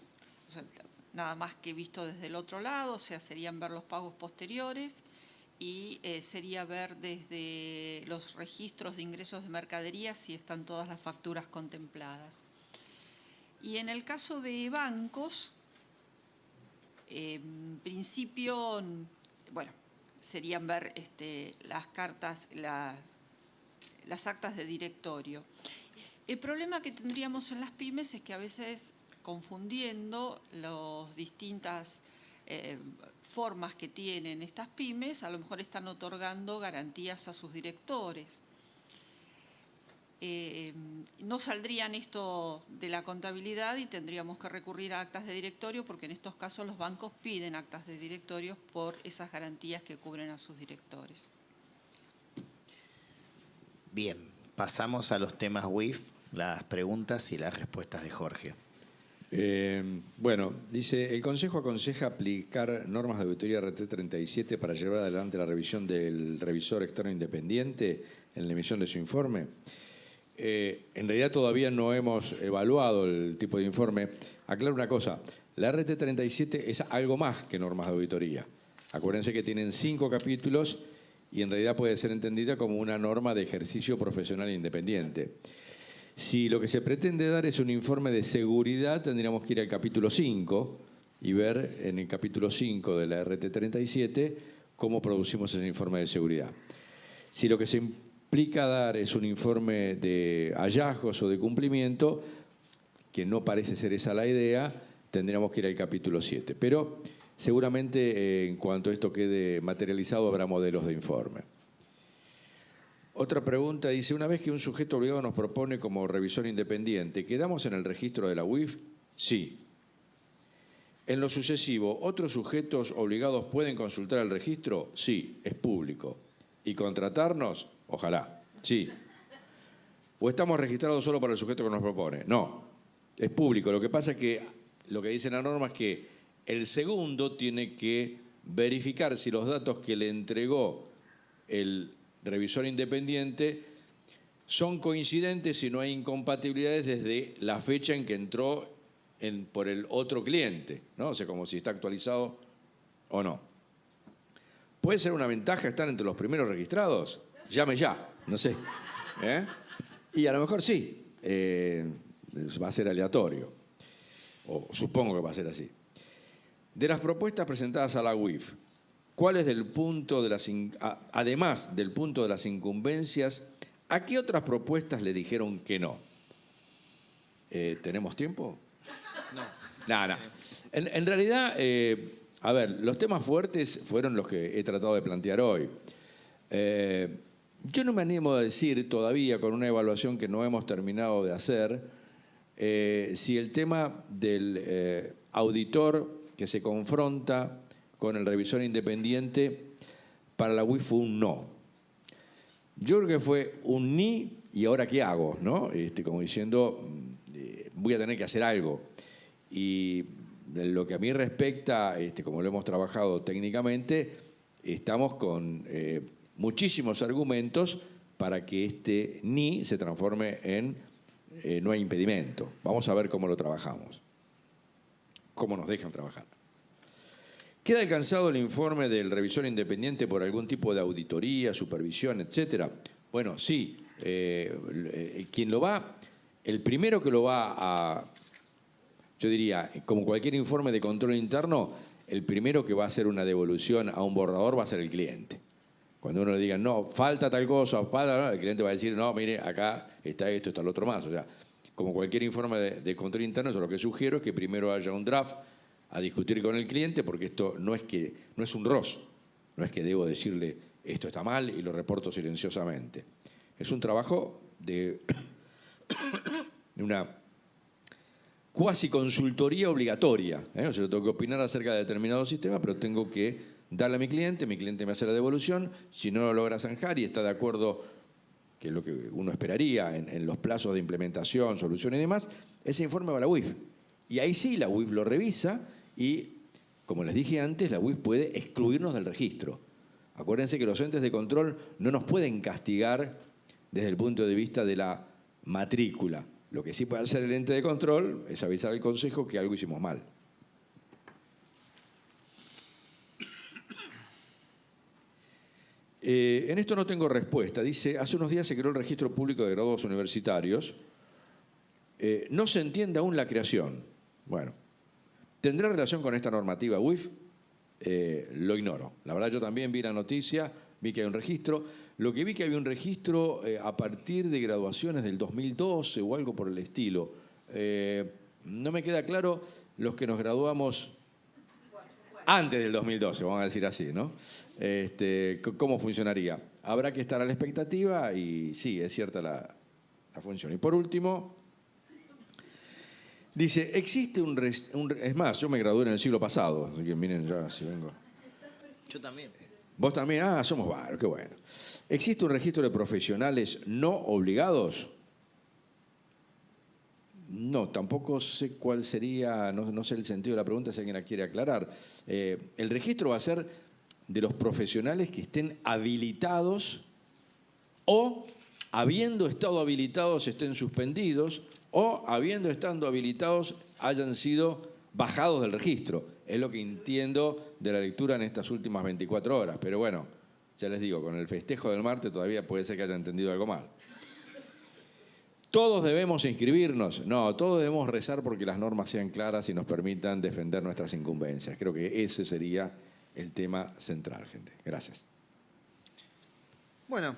o sea, nada más que visto desde el otro lado, o sea, serían ver los pagos posteriores y sería ver desde los registros de ingresos de mercadería si están todas las facturas contempladas. Y en el caso de bancos, en principio, bueno, serían ver las cartas, las actas de directorio. El problema que tendríamos en las pymes es que a veces, confundiendo las distintas formas que tienen estas pymes, a lo mejor están otorgando garantías a sus directores. no saldrían esto de la contabilidad y tendríamos que recurrir a actas de directorio, porque en estos casos los bancos piden actas de directorio por esas garantías que cubren a sus directores. Bien, pasamos a los temas WIF, las preguntas y las respuestas de Jorge. Bueno, dice, el Consejo aconseja aplicar normas de auditoría RT37 para llevar adelante la revisión del revisor externo independiente en la emisión de su informe. En realidad todavía no hemos evaluado el tipo de informe. Aclaro una cosa, la RT37 es algo más que normas de auditoría. Acuérdense que tienen 5 capítulos y en realidad puede ser entendida como una norma de ejercicio profesional independiente. Si lo que se pretende dar es un informe de seguridad, tendríamos que ir al capítulo 5 y ver en el capítulo 5 de la RT37 cómo producimos ese informe de seguridad. Si lo que se implica dar es un informe de hallazgos o de cumplimiento, que no parece ser esa la idea, tendríamos que ir al capítulo 7. Pero seguramente en cuanto esto quede materializado habrá modelos de informe. Otra pregunta dice, una vez que un sujeto obligado nos propone como revisor independiente, ¿quedamos en el registro de la UIF? Sí. En lo sucesivo, ¿otros sujetos obligados pueden consultar el registro? Sí, es público. ¿Y contratarnos? Ojalá, sí. ¿O estamos registrados solo para el sujeto que nos propone? No, es público. Lo que pasa es que lo que dice la norma es que el segundo tiene que verificar si los datos que le entregó el revisor independiente son coincidentes y no hay incompatibilidades desde la fecha en que entró por el otro cliente, ¿no? O sea, como si está actualizado o no. ¿Puede ser una ventaja estar entre los primeros registrados? Llame ya, no sé. Y a lo mejor sí, va a ser aleatorio, o supongo que va a ser así. De las propuestas presentadas a la UIF, ¿cuál es además del punto de las incumbencias, a qué otras propuestas le dijeron que no? ¿Tenemos tiempo? No. No. En realidad, a ver, los temas fuertes fueron los que he tratado de plantear hoy. Yo no me animo a decir todavía, con una evaluación que no hemos terminado de hacer, si el tema del auditor que se confronta con el revisor independiente para la UIF fue un no. Yo creo que fue un ni y ahora qué hago, ¿no? Como diciendo, voy a tener que hacer algo. Y en lo que a mí respecta, como lo hemos trabajado técnicamente, estamos con muchísimos argumentos para que este ni se transforme en no hay impedimento. Vamos a ver cómo lo trabajamos, cómo nos dejan trabajar. ¿Queda alcanzado el informe del revisor independiente por algún tipo de auditoría, supervisión, etcétera? Bueno, sí. El primero que lo va a, yo diría, como cualquier informe de control interno, el primero que va a hacer una devolución a un borrador va a ser el cliente. Cuando uno le diga, no, falta tal cosa, el cliente va a decir, no, mire, acá está esto, está lo otro más. O sea, como cualquier informe de control interno, yo lo que sugiero es que primero haya un draft a discutir con el cliente, porque esto no es un ROS, no es que debo decirle esto está mal y lo reporto silenciosamente. Es un trabajo de una cuasi consultoría obligatoria. O sea, yo tengo que opinar acerca de determinado sistema, pero tengo que darle a mi cliente me hace la devolución, si no lo logra zanjar y está de acuerdo, que es lo que uno esperaría en los plazos de implementación, solución y demás, ese informe va a la UIF. Y ahí sí la UIF lo revisa y, como les dije antes, la UIF puede excluirnos del registro. Acuérdense que los entes de control no nos pueden castigar desde el punto de vista de la matrícula. Lo que sí puede hacer el ente de control es avisar al Consejo que algo hicimos mal. En esto no tengo respuesta. Dice, hace unos días se creó el registro público de graduados universitarios. No se entiende aún la creación. Bueno, ¿tendrá relación con esta normativa UIF? Lo ignoro. La verdad yo también vi la noticia, vi que hay un registro. Lo que vi que había un registro a partir de graduaciones del 2012 o algo por el estilo. No me queda claro los que nos graduamos antes del 2012, vamos a decir así, ¿no? ¿Cómo funcionaría? Habrá que estar a la expectativa y sí, es cierta la función. Y por último, dice, existe es más, yo me gradué en el siglo pasado, así que miren ya si vengo. Yo también. ¿Vos también? Ah, somos varios, qué bueno. ¿Existe un registro de profesionales no obligados? No, tampoco sé cuál sería, no sé el sentido de la pregunta, si alguien la quiere aclarar. El registro va a ser de los profesionales que estén habilitados o, habiendo estado habilitados, estén suspendidos o, habiendo estado habilitados, hayan sido bajados del registro. Es lo que entiendo de la lectura en estas últimas 24 horas. Pero bueno, ya les digo, con el festejo del martes todavía puede ser que haya entendido algo mal. ¿Todos debemos inscribirnos? No, todos debemos rezar porque las normas sean claras y nos permitan defender nuestras incumbencias. Creo que ese sería el tema central, gente. Gracias. Bueno,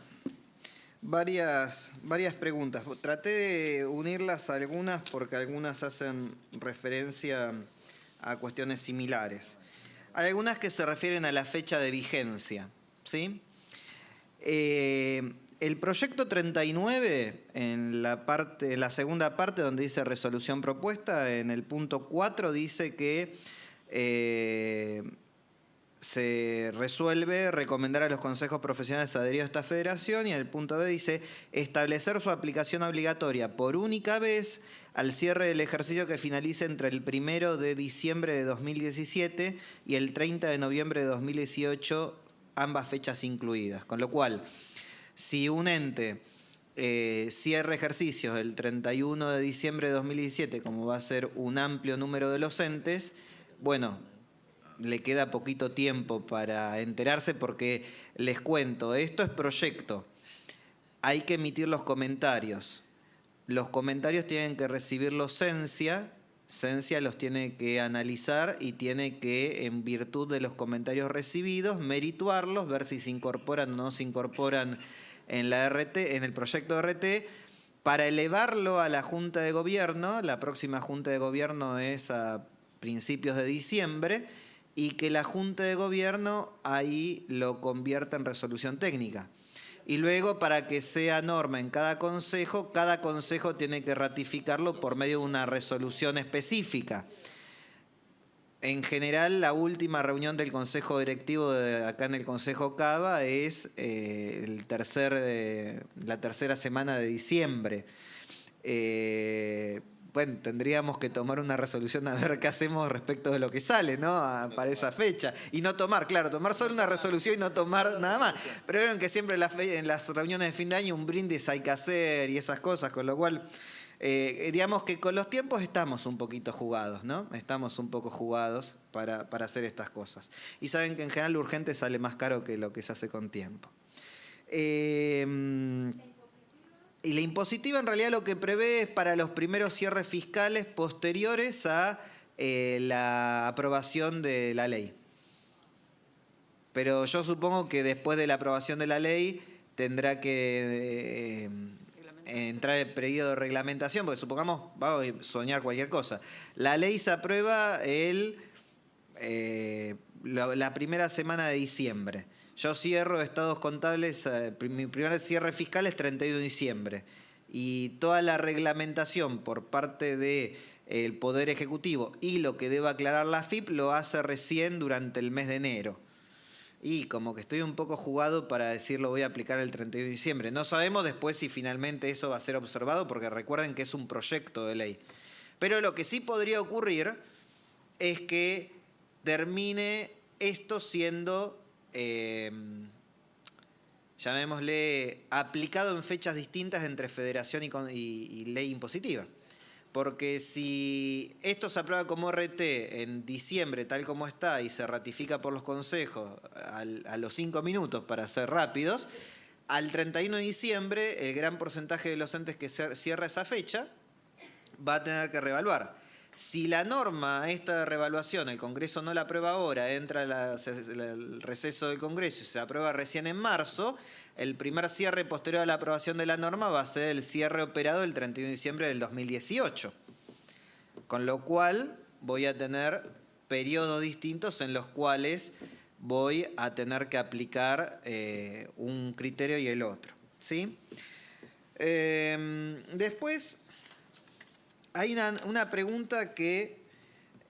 varias preguntas. Traté de unirlas a algunas porque algunas hacen referencia a cuestiones similares. Hay algunas que se refieren a la fecha de vigencia, ¿sí? El proyecto 39, en la segunda parte donde dice resolución propuesta, en el punto 4 dice que se resuelve recomendar a los consejos profesionales adheridos a esta federación, y en el punto B dice establecer su aplicación obligatoria por única vez al cierre del ejercicio que finalice entre el 1 de diciembre de 2017 y el 30 de noviembre de 2018, ambas fechas incluidas. Con lo cual, si un ente cierra ejercicios el 31 de diciembre de 2017, como va a ser un amplio número de los entes, bueno, le queda poquito tiempo para enterarse porque, les cuento, esto es proyecto. Hay que emitir los comentarios. Los comentarios tienen que recibirlos Cencia. Cencia los tiene que analizar y tiene que, en virtud de los comentarios recibidos, merituarlos, ver si se incorporan o no se incorporan en la RT, en el proyecto de RT, para elevarlo a la Junta de Gobierno. La próxima Junta de Gobierno es a principios de diciembre, y que la Junta de Gobierno ahí lo convierta en resolución técnica. Y luego, para que sea norma en cada consejo tiene que ratificarlo por medio de una resolución específica. En general, la última reunión del Consejo Directivo acá en el Consejo Cava es la tercera semana de diciembre. Bueno, tendríamos que tomar una resolución a ver qué hacemos respecto de lo que sale, ¿no? Para esa fecha. Y no tomar solo una resolución y no tomar nada más. Pero vieron que siempre en las reuniones de fin de año un brindis hay que hacer y esas cosas, con lo cual, digamos que con los tiempos estamos un poquito jugados, ¿no? Estamos un poco jugados para hacer estas cosas. Y saben que en general lo urgente sale más caro que lo que se hace con tiempo. Y la impositiva en realidad lo que prevé es para los primeros cierres fiscales posteriores a la aprobación de la ley. Pero yo supongo que después de la aprobación de la ley tendrá que entrar el periodo de reglamentación, porque supongamos, vamos a soñar cualquier cosa. La ley se aprueba la primera semana de diciembre. Yo cierro estados contables, mi primer cierre fiscal es 31 de diciembre. Y toda la reglamentación por parte del Poder Ejecutivo y lo que deba aclarar la AFIP lo hace recién durante el mes de enero. Y como que estoy un poco jugado para decir lo voy a aplicar el 31 de diciembre. No sabemos después si finalmente eso va a ser observado, porque recuerden que es un proyecto de ley. Pero lo que sí podría ocurrir es que termine esto siendo, llamémosle, aplicado en fechas distintas entre federación y ley impositiva. Porque si esto se aprueba como RT en diciembre, tal como está, y se ratifica por los consejos a los 5 minutos para ser rápidos, al 31 de diciembre el gran porcentaje de los entes que cierra esa fecha va a tener que reevaluar. Si la norma, esta reevaluación, el Congreso no la aprueba ahora, entra el receso del Congreso y se aprueba recién en marzo, el primer cierre posterior a la aprobación de la norma va a ser el cierre operado el 31 de diciembre del 2018. Con lo cual voy a tener periodos distintos en los cuales voy a tener que aplicar un criterio y el otro, ¿sí? Después, hay una pregunta que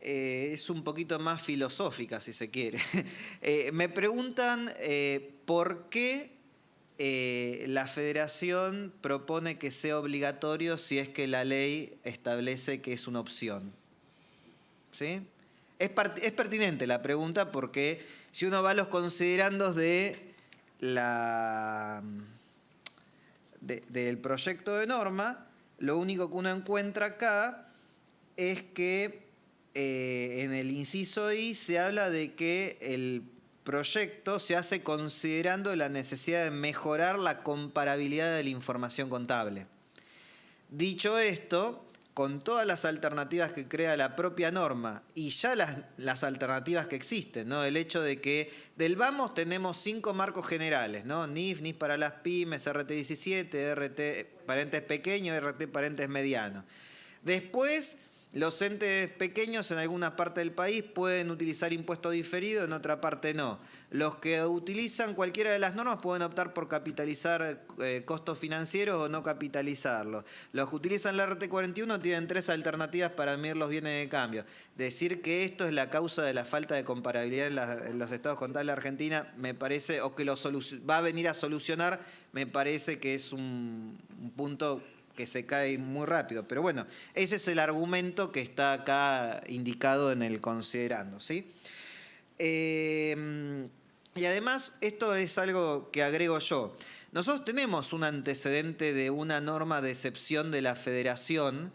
es un poquito más filosófica, si se quiere. Me preguntan por qué la federación propone que sea obligatorio si es que la ley establece que es una opción. ¿Sí? Es pertinente la pregunta porque si uno va a los considerandos del proyecto de norma, lo único que uno encuentra acá es que en el inciso I se habla de que el proyecto se hace considerando la necesidad de mejorar la comparabilidad de la información contable. Dicho esto, con todas las alternativas que crea la propia norma y ya las alternativas que existen, ¿no? El hecho de que del Vamos tenemos 5 marcos generales, ¿no? NIF para las pymes, RT17, RT parentes pequeños, RT parentes medianos. Después, los entes pequeños en alguna parte del país pueden utilizar impuesto diferido, en otra parte no. Los que utilizan cualquiera de las normas pueden optar por capitalizar costos financieros o no capitalizarlos. Los que utilizan la RT41 tienen 3 alternativas para medir los bienes de cambio. Decir que esto es la causa de la falta de comparabilidad en los estados contables de Argentina, me parece, o que va a venir a solucionar, me parece que es un punto que se cae muy rápido. Pero bueno, ese es el argumento que está acá indicado en el considerando, ¿sí? Y además, esto es algo que agrego yo. Nosotros tenemos un antecedente de una norma de excepción de la Federación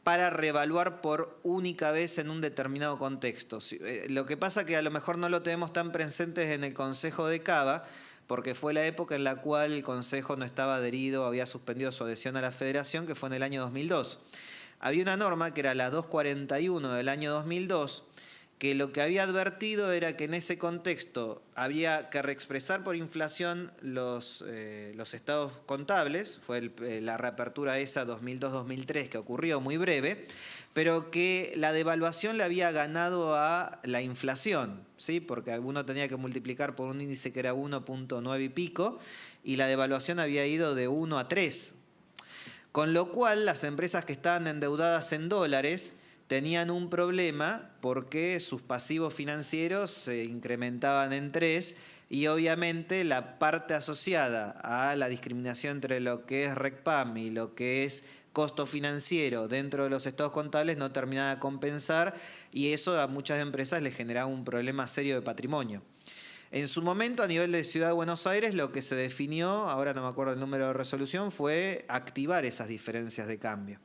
para reevaluar por única vez en un determinado contexto. Lo que pasa que a lo mejor no lo tenemos tan presentes en el Consejo de Cava, porque fue la época en la cual el Consejo no estaba adherido, había suspendido su adhesión a la Federación, que fue en el año 2002. Había una norma, que era la 241 del año 2002, que lo que había advertido era que en ese contexto había que reexpresar por inflación los estados contables, fue la reapertura esa 2002-2003 que ocurrió muy breve, pero que la devaluación le había ganado a la inflación, ¿sí? Porque uno tenía que multiplicar por un índice que era 1.9 y pico, y la devaluación había ido de 1 a 3. Con lo cual, las empresas que estaban endeudadas en dólares tenían un problema porque sus pasivos financieros se incrementaban en 3 y obviamente la parte asociada a la discriminación entre lo que es RECPAM y lo que es costo financiero dentro de los estados contables no terminaba de compensar y eso a muchas empresas les generaba un problema serio de patrimonio. En su momento, a nivel de Ciudad de Buenos Aires, lo que se definió, ahora no me acuerdo el número de resolución, fue activar esas diferencias de cambio,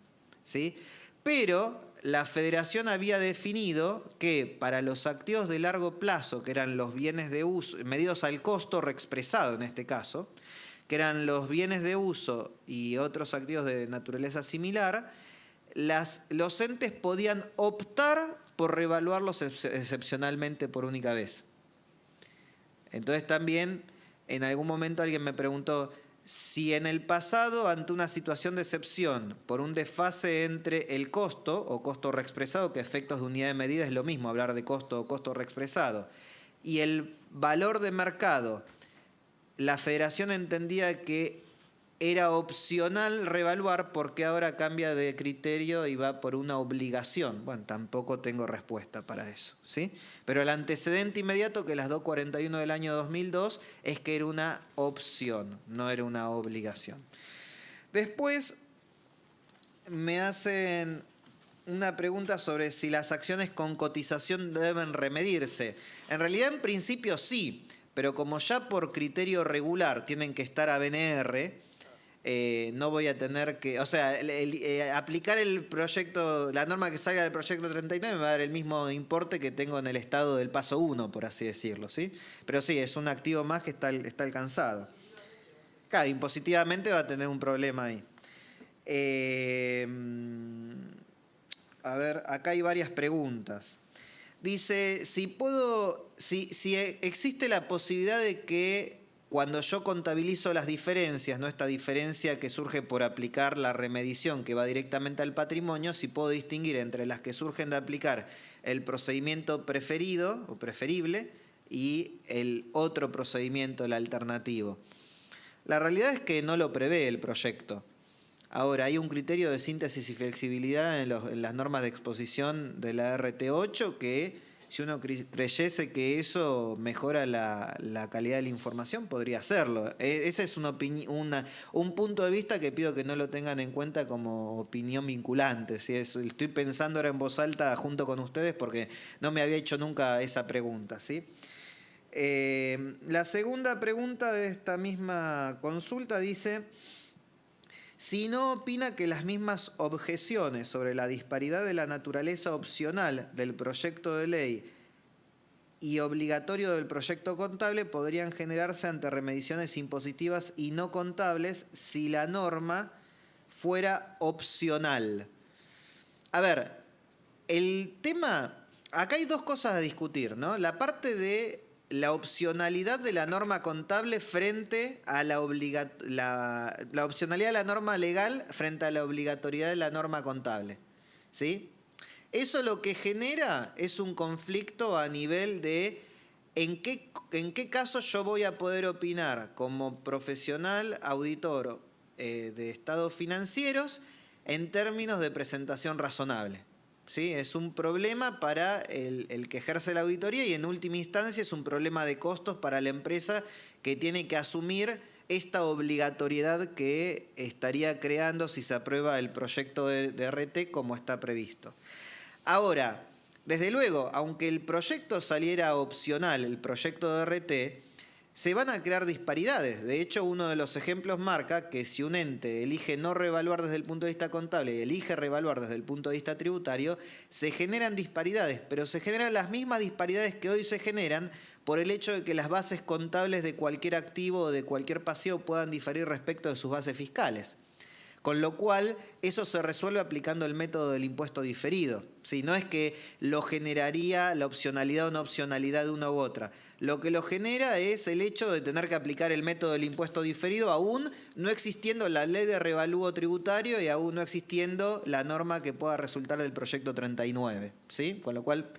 ¿sí? Pero la Federación había definido que para los activos de largo plazo, que eran los bienes de uso, medidos al costo reexpresado en este caso, que eran los bienes de uso y otros activos de naturaleza similar, los entes podían optar por reevaluarlos excepcionalmente por única vez. Entonces también en algún momento alguien me preguntó si en el pasado, ante una situación de excepción por un desfase entre el costo o costo reexpresado, que efectos de unidad de medida es lo mismo hablar de costo o costo reexpresado, y el valor de mercado, la Federación entendía que era opcional reevaluar porque ahora cambia de criterio y va por una obligación. Bueno, tampoco tengo respuesta para eso, ¿sí? Pero el antecedente inmediato, que las 241 del año 2002, es que era una opción, no era una obligación. Después me hacen una pregunta sobre si las acciones con cotización deben remedirse. En realidad, en principio sí, pero como ya por criterio regular tienen que estar a BNR, no voy a tener que, o sea, aplicar el proyecto, la norma que salga del proyecto 39 me va a dar el mismo importe que tengo en el estado del paso 1, por así decirlo, ¿sí? Pero sí, es un activo más que está alcanzado. Claro, impositivamente va a tener un problema ahí. A ver, acá hay varias preguntas. Dice, si existe la posibilidad de que cuando yo contabilizo las diferencias, ¿no? Esta diferencia que surge por aplicar la remedición que va directamente al patrimonio, si puedo distinguir entre las que surgen de aplicar el procedimiento preferido o preferible y el otro procedimiento, el alternativo. La realidad es que no lo prevé el proyecto. Ahora, hay un criterio de síntesis y flexibilidad en las normas de exposición de la RT8 que, si uno creyese que eso mejora la calidad de la información, podría hacerlo. Ese es un punto de vista que pido que no lo tengan en cuenta como opinión vinculante. ¿Sí? Estoy pensando ahora en voz alta junto con ustedes porque no me había hecho nunca esa pregunta. ¿Sí? La segunda pregunta de esta misma consulta dice: si no opina que las mismas objeciones sobre la disparidad de la naturaleza opcional del proyecto de ley y obligatorio del proyecto contable podrían generarse ante remediaciones impositivas y no contables si la norma fuera opcional. A ver, el tema, acá hay dos cosas a discutir, ¿no? La parte de la opcionalidad de la norma contable frente a la opcionalidad de la norma legal frente a la obligatoriedad de la norma contable, ¿sí? Eso lo que genera es un conflicto a nivel de en qué caso yo voy a poder opinar como profesional auditor de estados financieros en términos de presentación razonable. ¿Sí? Es un problema para el que ejerce la auditoría y en última instancia es un problema de costos para la empresa que tiene que asumir esta obligatoriedad que estaría creando si se aprueba el proyecto de RT como está previsto. Ahora, desde luego, aunque el proyecto saliera opcional, el proyecto de RT, se van a crear disparidades. De hecho, uno de los ejemplos marca que si un ente elige no revaluar desde el punto de vista contable y elige revaluar desde el punto de vista tributario, se generan disparidades, pero se generan las mismas disparidades que hoy se generan por el hecho de que las bases contables de cualquier activo o de cualquier pasivo puedan diferir respecto de sus bases fiscales. Con lo cual, eso se resuelve aplicando el método del impuesto diferido. ¿Sí? No es que lo generaría la opcionalidad o no opcionalidad de una u otra. Lo que lo genera es el hecho de tener que aplicar el método del impuesto diferido aún no existiendo la ley de revalúo tributario y aún no existiendo la norma que pueda resultar del proyecto 39. ¿Sí? Con lo cual,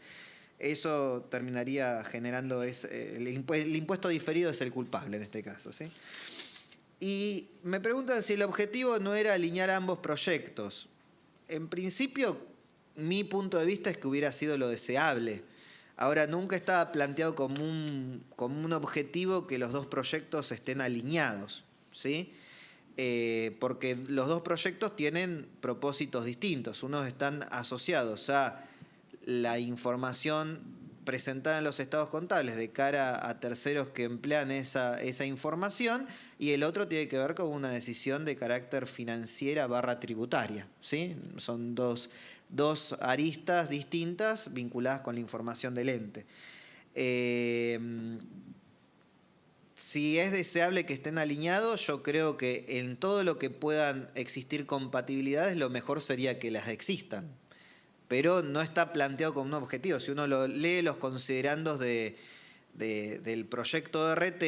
eso terminaría generando... el impuesto diferido es el culpable en este caso. ¿Sí? Y me preguntan si el objetivo no era alinear ambos proyectos. En principio, mi punto de vista es que hubiera sido lo deseable. Ahora, nunca estaba planteado como un objetivo que los dos proyectos estén alineados, ¿sí? Porque los dos proyectos tienen propósitos distintos. Unos están asociados a la información presentada en los estados contables de cara a terceros que emplean esa información, y el otro tiene que ver con una decisión de carácter financiera / tributaria. ¿Sí? Son dos aristas distintas vinculadas con la información del ente. Si es deseable que estén alineados, yo creo que en todo lo que puedan existir compatibilidades, lo mejor sería que las existan. Pero no está planteado como un objetivo. Si uno lee los considerandos del proyecto de RT,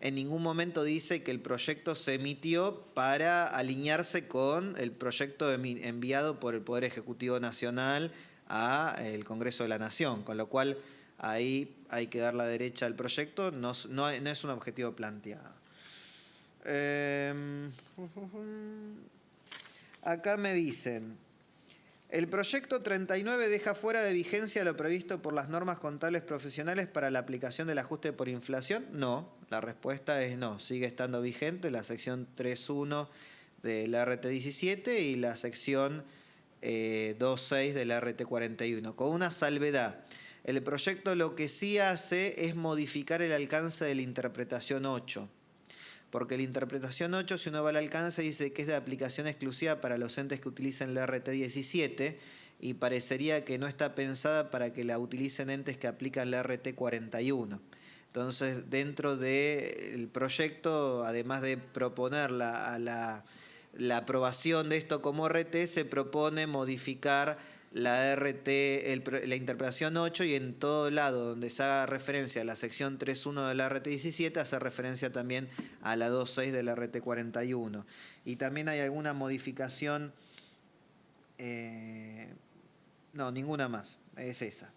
en ningún momento dice que el proyecto se emitió para alinearse con el proyecto enviado por el Poder Ejecutivo Nacional al Congreso de la Nación, con lo cual ahí hay que dar la derecha al proyecto, no es un objetivo planteado. Acá me dicen: el proyecto 39 deja fuera de vigencia lo previsto por las normas contables profesionales para la aplicación del ajuste por inflación. No, la respuesta es no, sigue estando vigente la sección 3.1 de la RT17 y la sección 2.6 de la RT41, con una salvedad. El proyecto lo que sí hace es modificar el alcance de la interpretación 8. Porque la interpretación 8, si uno va al alcance, dice que es de aplicación exclusiva para los entes que utilicen la RT17 y parecería que no está pensada para que la utilicen entes que aplican la RT41. Entonces, dentro del proyecto, además de proponer la aprobación de esto como RT, se propone modificar la la interpretación 8 y en todo lado donde se haga referencia a la sección 3.1 de la RT17 hace referencia también a la 2.6 de la RT41. Y también hay alguna modificación, no, ninguna más, es esa.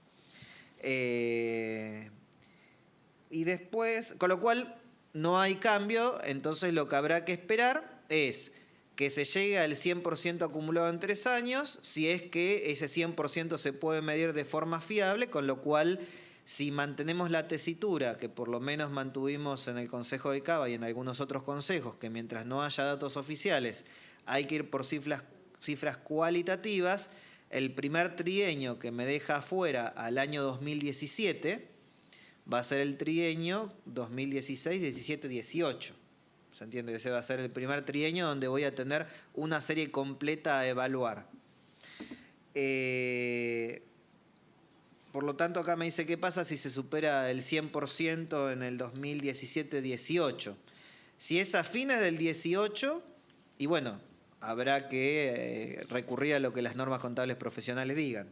Y después, con lo cual no hay cambio, entonces lo que habrá que esperar es que se llegue al 100% acumulado en 3 años, si es que ese 100% se puede medir de forma fiable, con lo cual, si mantenemos la tesitura que por lo menos mantuvimos en el Consejo de Cava y en algunos otros consejos, que mientras no haya datos oficiales hay que ir por cifras cualitativas, el primer trienio que me deja afuera al año 2017 va a ser el trienio 2016, 17, 18. ¿Se entiende? Ese va a ser el primer trienio donde voy a tener una serie completa a evaluar. Por lo tanto, acá me dice qué pasa si se supera el 100% en el 2017-18. Si es a fines del 18, y bueno, habrá que recurrir a lo que las normas contables profesionales digan.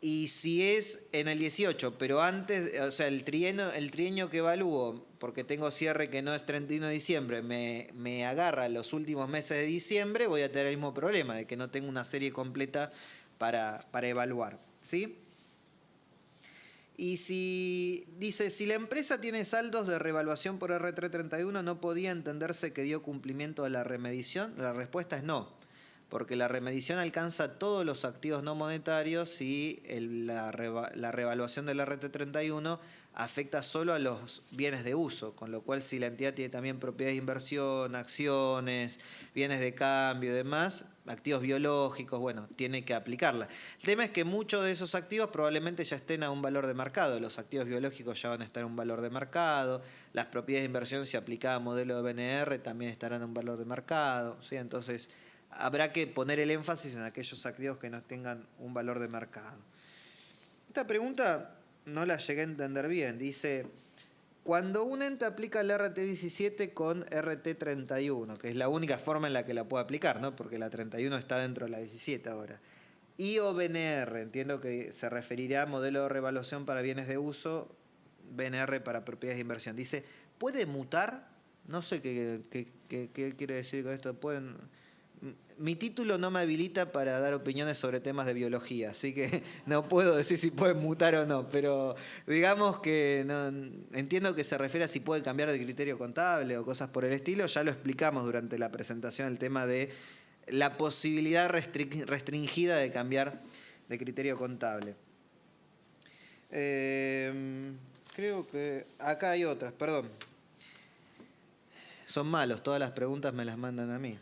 Y si es en el 18, pero antes, o sea, el trienio que evalúo, porque tengo cierre que no es 31 de diciembre, me agarra los últimos meses de diciembre, voy a tener el mismo problema, de que no tengo una serie completa para evaluar, ¿sí? Y dice, si la empresa tiene saldos de revaluación por R331, ¿no podía entenderse que dio cumplimiento a la remedición? La respuesta es no, porque la remedición alcanza todos los activos no monetarios y la revaluación del RT31 afecta solo a los bienes de uso, con lo cual si la entidad tiene también propiedades de inversión, acciones, bienes de cambio y demás, activos biológicos, bueno, tiene que aplicarla. El tema es que muchos de esos activos probablemente ya estén a un valor de mercado, los activos biológicos ya van a estar a un valor de mercado, las propiedades de inversión si aplicada a modelo de BNR también estarán a un valor de mercado, ¿sí? Entonces habrá que poner el énfasis en aquellos activos que no tengan un valor de mercado. Esta pregunta no la llegué a entender bien. Dice, cuando un ente aplica el RT17 con RT31, que es la única forma en la que la puede aplicar, ¿no? Porque la 31 está dentro de la 17 ahora. Y o BNR, entiendo que se referirá a modelo de revaluación para bienes de uso, BNR para propiedades de inversión. Dice, ¿puede mutar? No sé qué quiere decir con esto. Mi título no me habilita para dar opiniones sobre temas de biología, así que no puedo decir si puede mutar o no, pero digamos que no, entiendo que se refiere a si puede cambiar de criterio contable o cosas por el estilo. Ya lo explicamos durante la presentación, el tema de la posibilidad restringida de cambiar de criterio contable. Creo que acá hay otras, perdón. Son malos, todas las preguntas me las mandan a mí.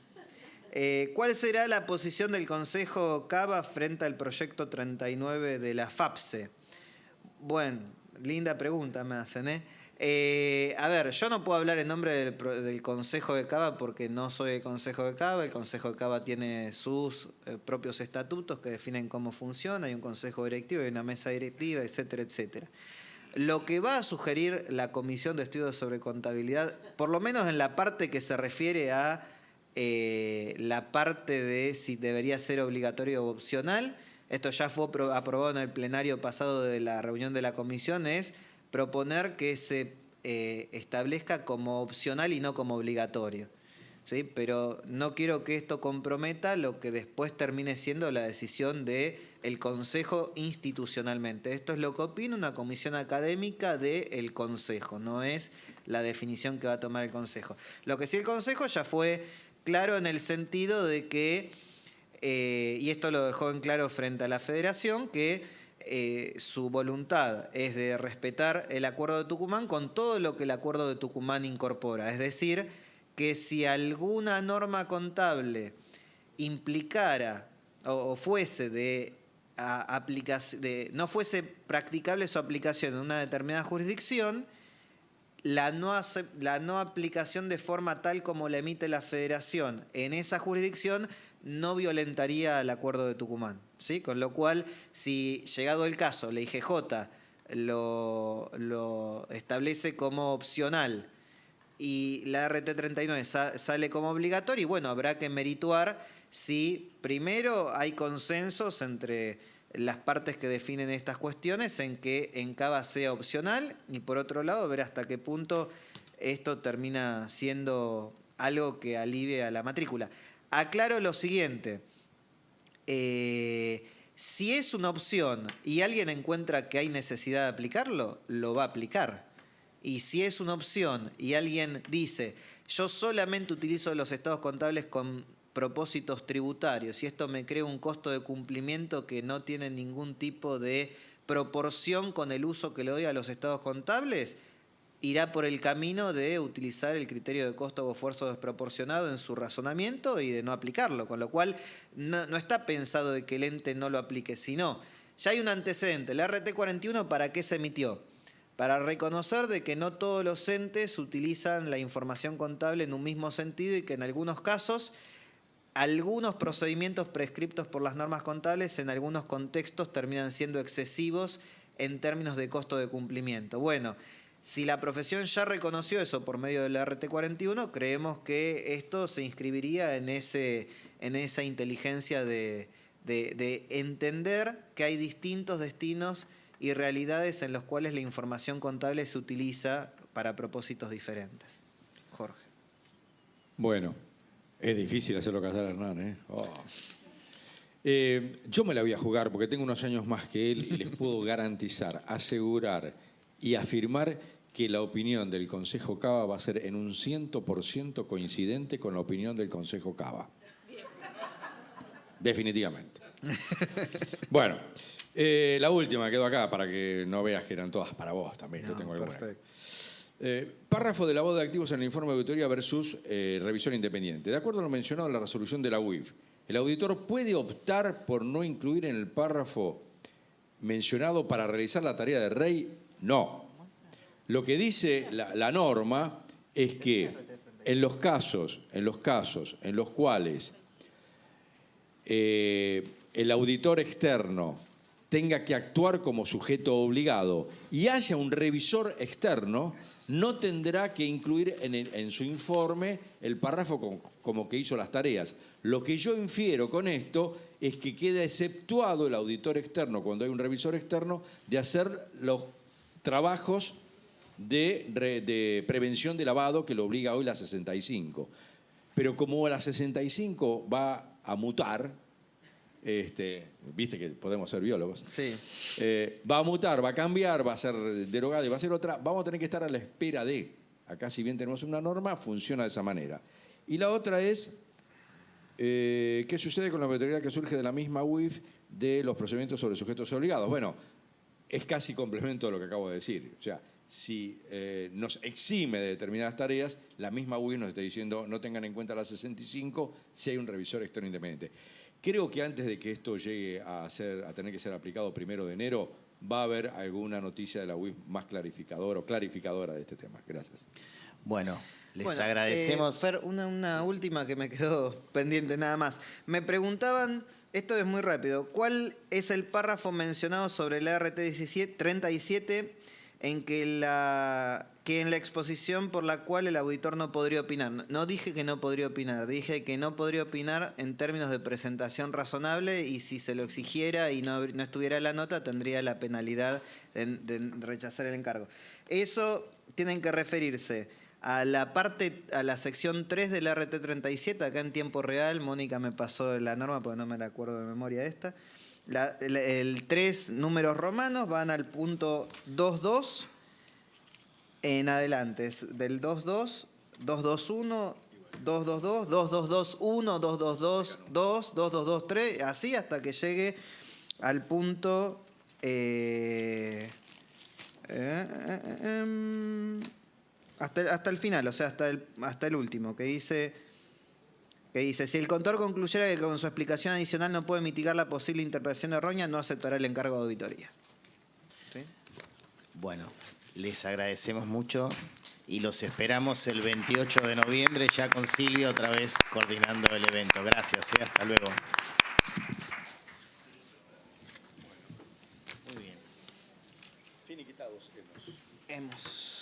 ¿Cuál será la posición del Consejo Cava frente al proyecto 39 de la FAPSE? Bueno, linda pregunta me hacen, a ver, yo no puedo hablar en nombre del Consejo de Cava porque no soy el Consejo de Cava. El Consejo de Cava tiene sus propios estatutos que definen cómo funciona. Hay un Consejo Directivo, hay una mesa directiva, etcétera, etcétera. Lo que va a sugerir la Comisión de Estudios sobre Contabilidad, por lo menos en la parte que se refiere a la parte de si debería ser obligatorio o opcional, esto ya fue aprobado en el plenario pasado de la reunión de la comisión, es proponer que se establezca como opcional y no como obligatorio, ¿sí? Pero no quiero que esto comprometa lo que después termine siendo la decisión del Consejo institucionalmente. Esto es lo que opina una comisión académica del Consejo, no es la definición que va a tomar el Consejo. Lo que sí el Consejo ya fue claro en el sentido de que, y esto lo dejó en claro frente a la Federación, que su voluntad es de respetar el Acuerdo de Tucumán con todo lo que el Acuerdo de Tucumán incorpora. Es decir, que si alguna norma contable implicara o fuese no fuese practicable su aplicación en una determinada jurisdicción, la no aplicación de forma tal como la emite la Federación en esa jurisdicción no violentaría el Acuerdo de Tucumán, ¿sí? Con lo cual, si llegado el caso, la IGJ lo establece como opcional y la RT39 sale como obligatorio, y bueno, habrá que merituar si primero hay consensos entre las partes que definen estas cuestiones en que en Cava sea opcional, y por otro lado ver hasta qué punto esto termina siendo algo que alivie a la matrícula. Aclaro lo siguiente, si es una opción y alguien encuentra que hay necesidad de aplicarlo, lo va a aplicar. Y si es una opción y alguien dice, yo solamente utilizo los estados contables con propósitos tributarios y esto me crea un costo de cumplimiento que no tiene ningún tipo de proporción con el uso que le doy a los estados contables, irá por el camino de utilizar el criterio de costo o esfuerzo desproporcionado en su razonamiento y de no aplicarlo, con lo cual no está pensado de que el ente no lo aplique, sino ya hay un antecedente. La RT41, ¿para qué se emitió? Para reconocer de que no todos los entes utilizan la información contable en un mismo sentido y que en algunos casos algunos procedimientos prescriptos por las normas contables en algunos contextos terminan siendo excesivos en términos de costo de cumplimiento. Bueno, si la profesión ya reconoció eso por medio de la RT41, creemos que esto se inscribiría en esa inteligencia de entender que hay distintos destinos y realidades en los cuales la información contable se utiliza para propósitos diferentes. Jorge. Bueno, es difícil hacerlo casar a Hernán, ¿eh? Oh. Yo me la voy a jugar porque tengo unos años más que él y les puedo garantizar, asegurar y afirmar que la opinión del Consejo Cava va a ser en un 100% coincidente con la opinión del Consejo Cava. Definitivamente. Bueno, la última quedó acá para que no veas que eran todas para vos también. No, Yo tengo alguna. perfecto. Párrafo de lavado de activos en el informe de auditoría versus revisión independiente. De acuerdo a lo mencionado en la resolución de la UIF, el auditor puede optar por no incluir en el párrafo mencionado para realizar la tarea de rey. No. Lo que dice la norma es que en los casos en los cuales el auditor externo tenga que actuar como sujeto obligado y haya un revisor externo, no tendrá que incluir en su informe el párrafo como que hizo las tareas. Lo que yo infiero con esto es que queda exceptuado el auditor externo, cuando hay un revisor externo, de hacer los trabajos de prevención de lavado que lo obliga hoy la 65. Pero como la 65 va a mutar, viste que podemos ser biólogos, Sí. va a mutar, va a cambiar, va a ser derogada y va a ser otra, vamos a tener que estar a la espera de. Acá si bien tenemos una norma, funciona de esa manera. Y la otra es, ¿qué sucede con la obligatoriedad que surge de la misma UIF de los procedimientos sobre sujetos obligados? Bueno, es casi complemento de lo que acabo de decir. O sea, si nos exime de determinadas tareas, la misma UIF nos está diciendo no tengan en cuenta la 65 si hay un revisor externo independiente. Creo que antes de que esto llegue a tener que ser aplicado 1 de enero, va a haber alguna noticia de la UIF más clarificadora o clarificadora de este tema. Gracias. Bueno, les Bueno, agradecemos. Fer, una última que me quedó pendiente nada más. Me preguntaban, esto es muy rápido, ¿cuál es el párrafo mencionado sobre la RT 37 en que en la exposición por la cual el auditor no podría opinar? No dije que no podría opinar, dije que no podría opinar en términos de presentación razonable y si se lo exigiera y no estuviera en la nota tendría la penalidad de rechazar el encargo. Eso tienen que referirse a la sección 3 del RT37, acá en tiempo real. Mónica me pasó la norma porque no me la acuerdo de memoria esta. El 3 números romanos van al punto 2.2 en adelante. Es del 2.2, 2.2.1, 2.2.2, 2.2.2.1, 2.2.2, 2, 2.2.2.3, así hasta que llegue al punto... hasta el final, o sea, hasta el último, que dice, si el contador concluyera que con su explicación adicional no puede mitigar la posible interpretación errónea, no aceptará el encargo de auditoría. ¿Sí? Bueno, les agradecemos mucho y los esperamos el 28 de noviembre ya con Silvia otra vez coordinando el evento. Gracias, hasta luego. Muy bien. Finiquitados Hemos...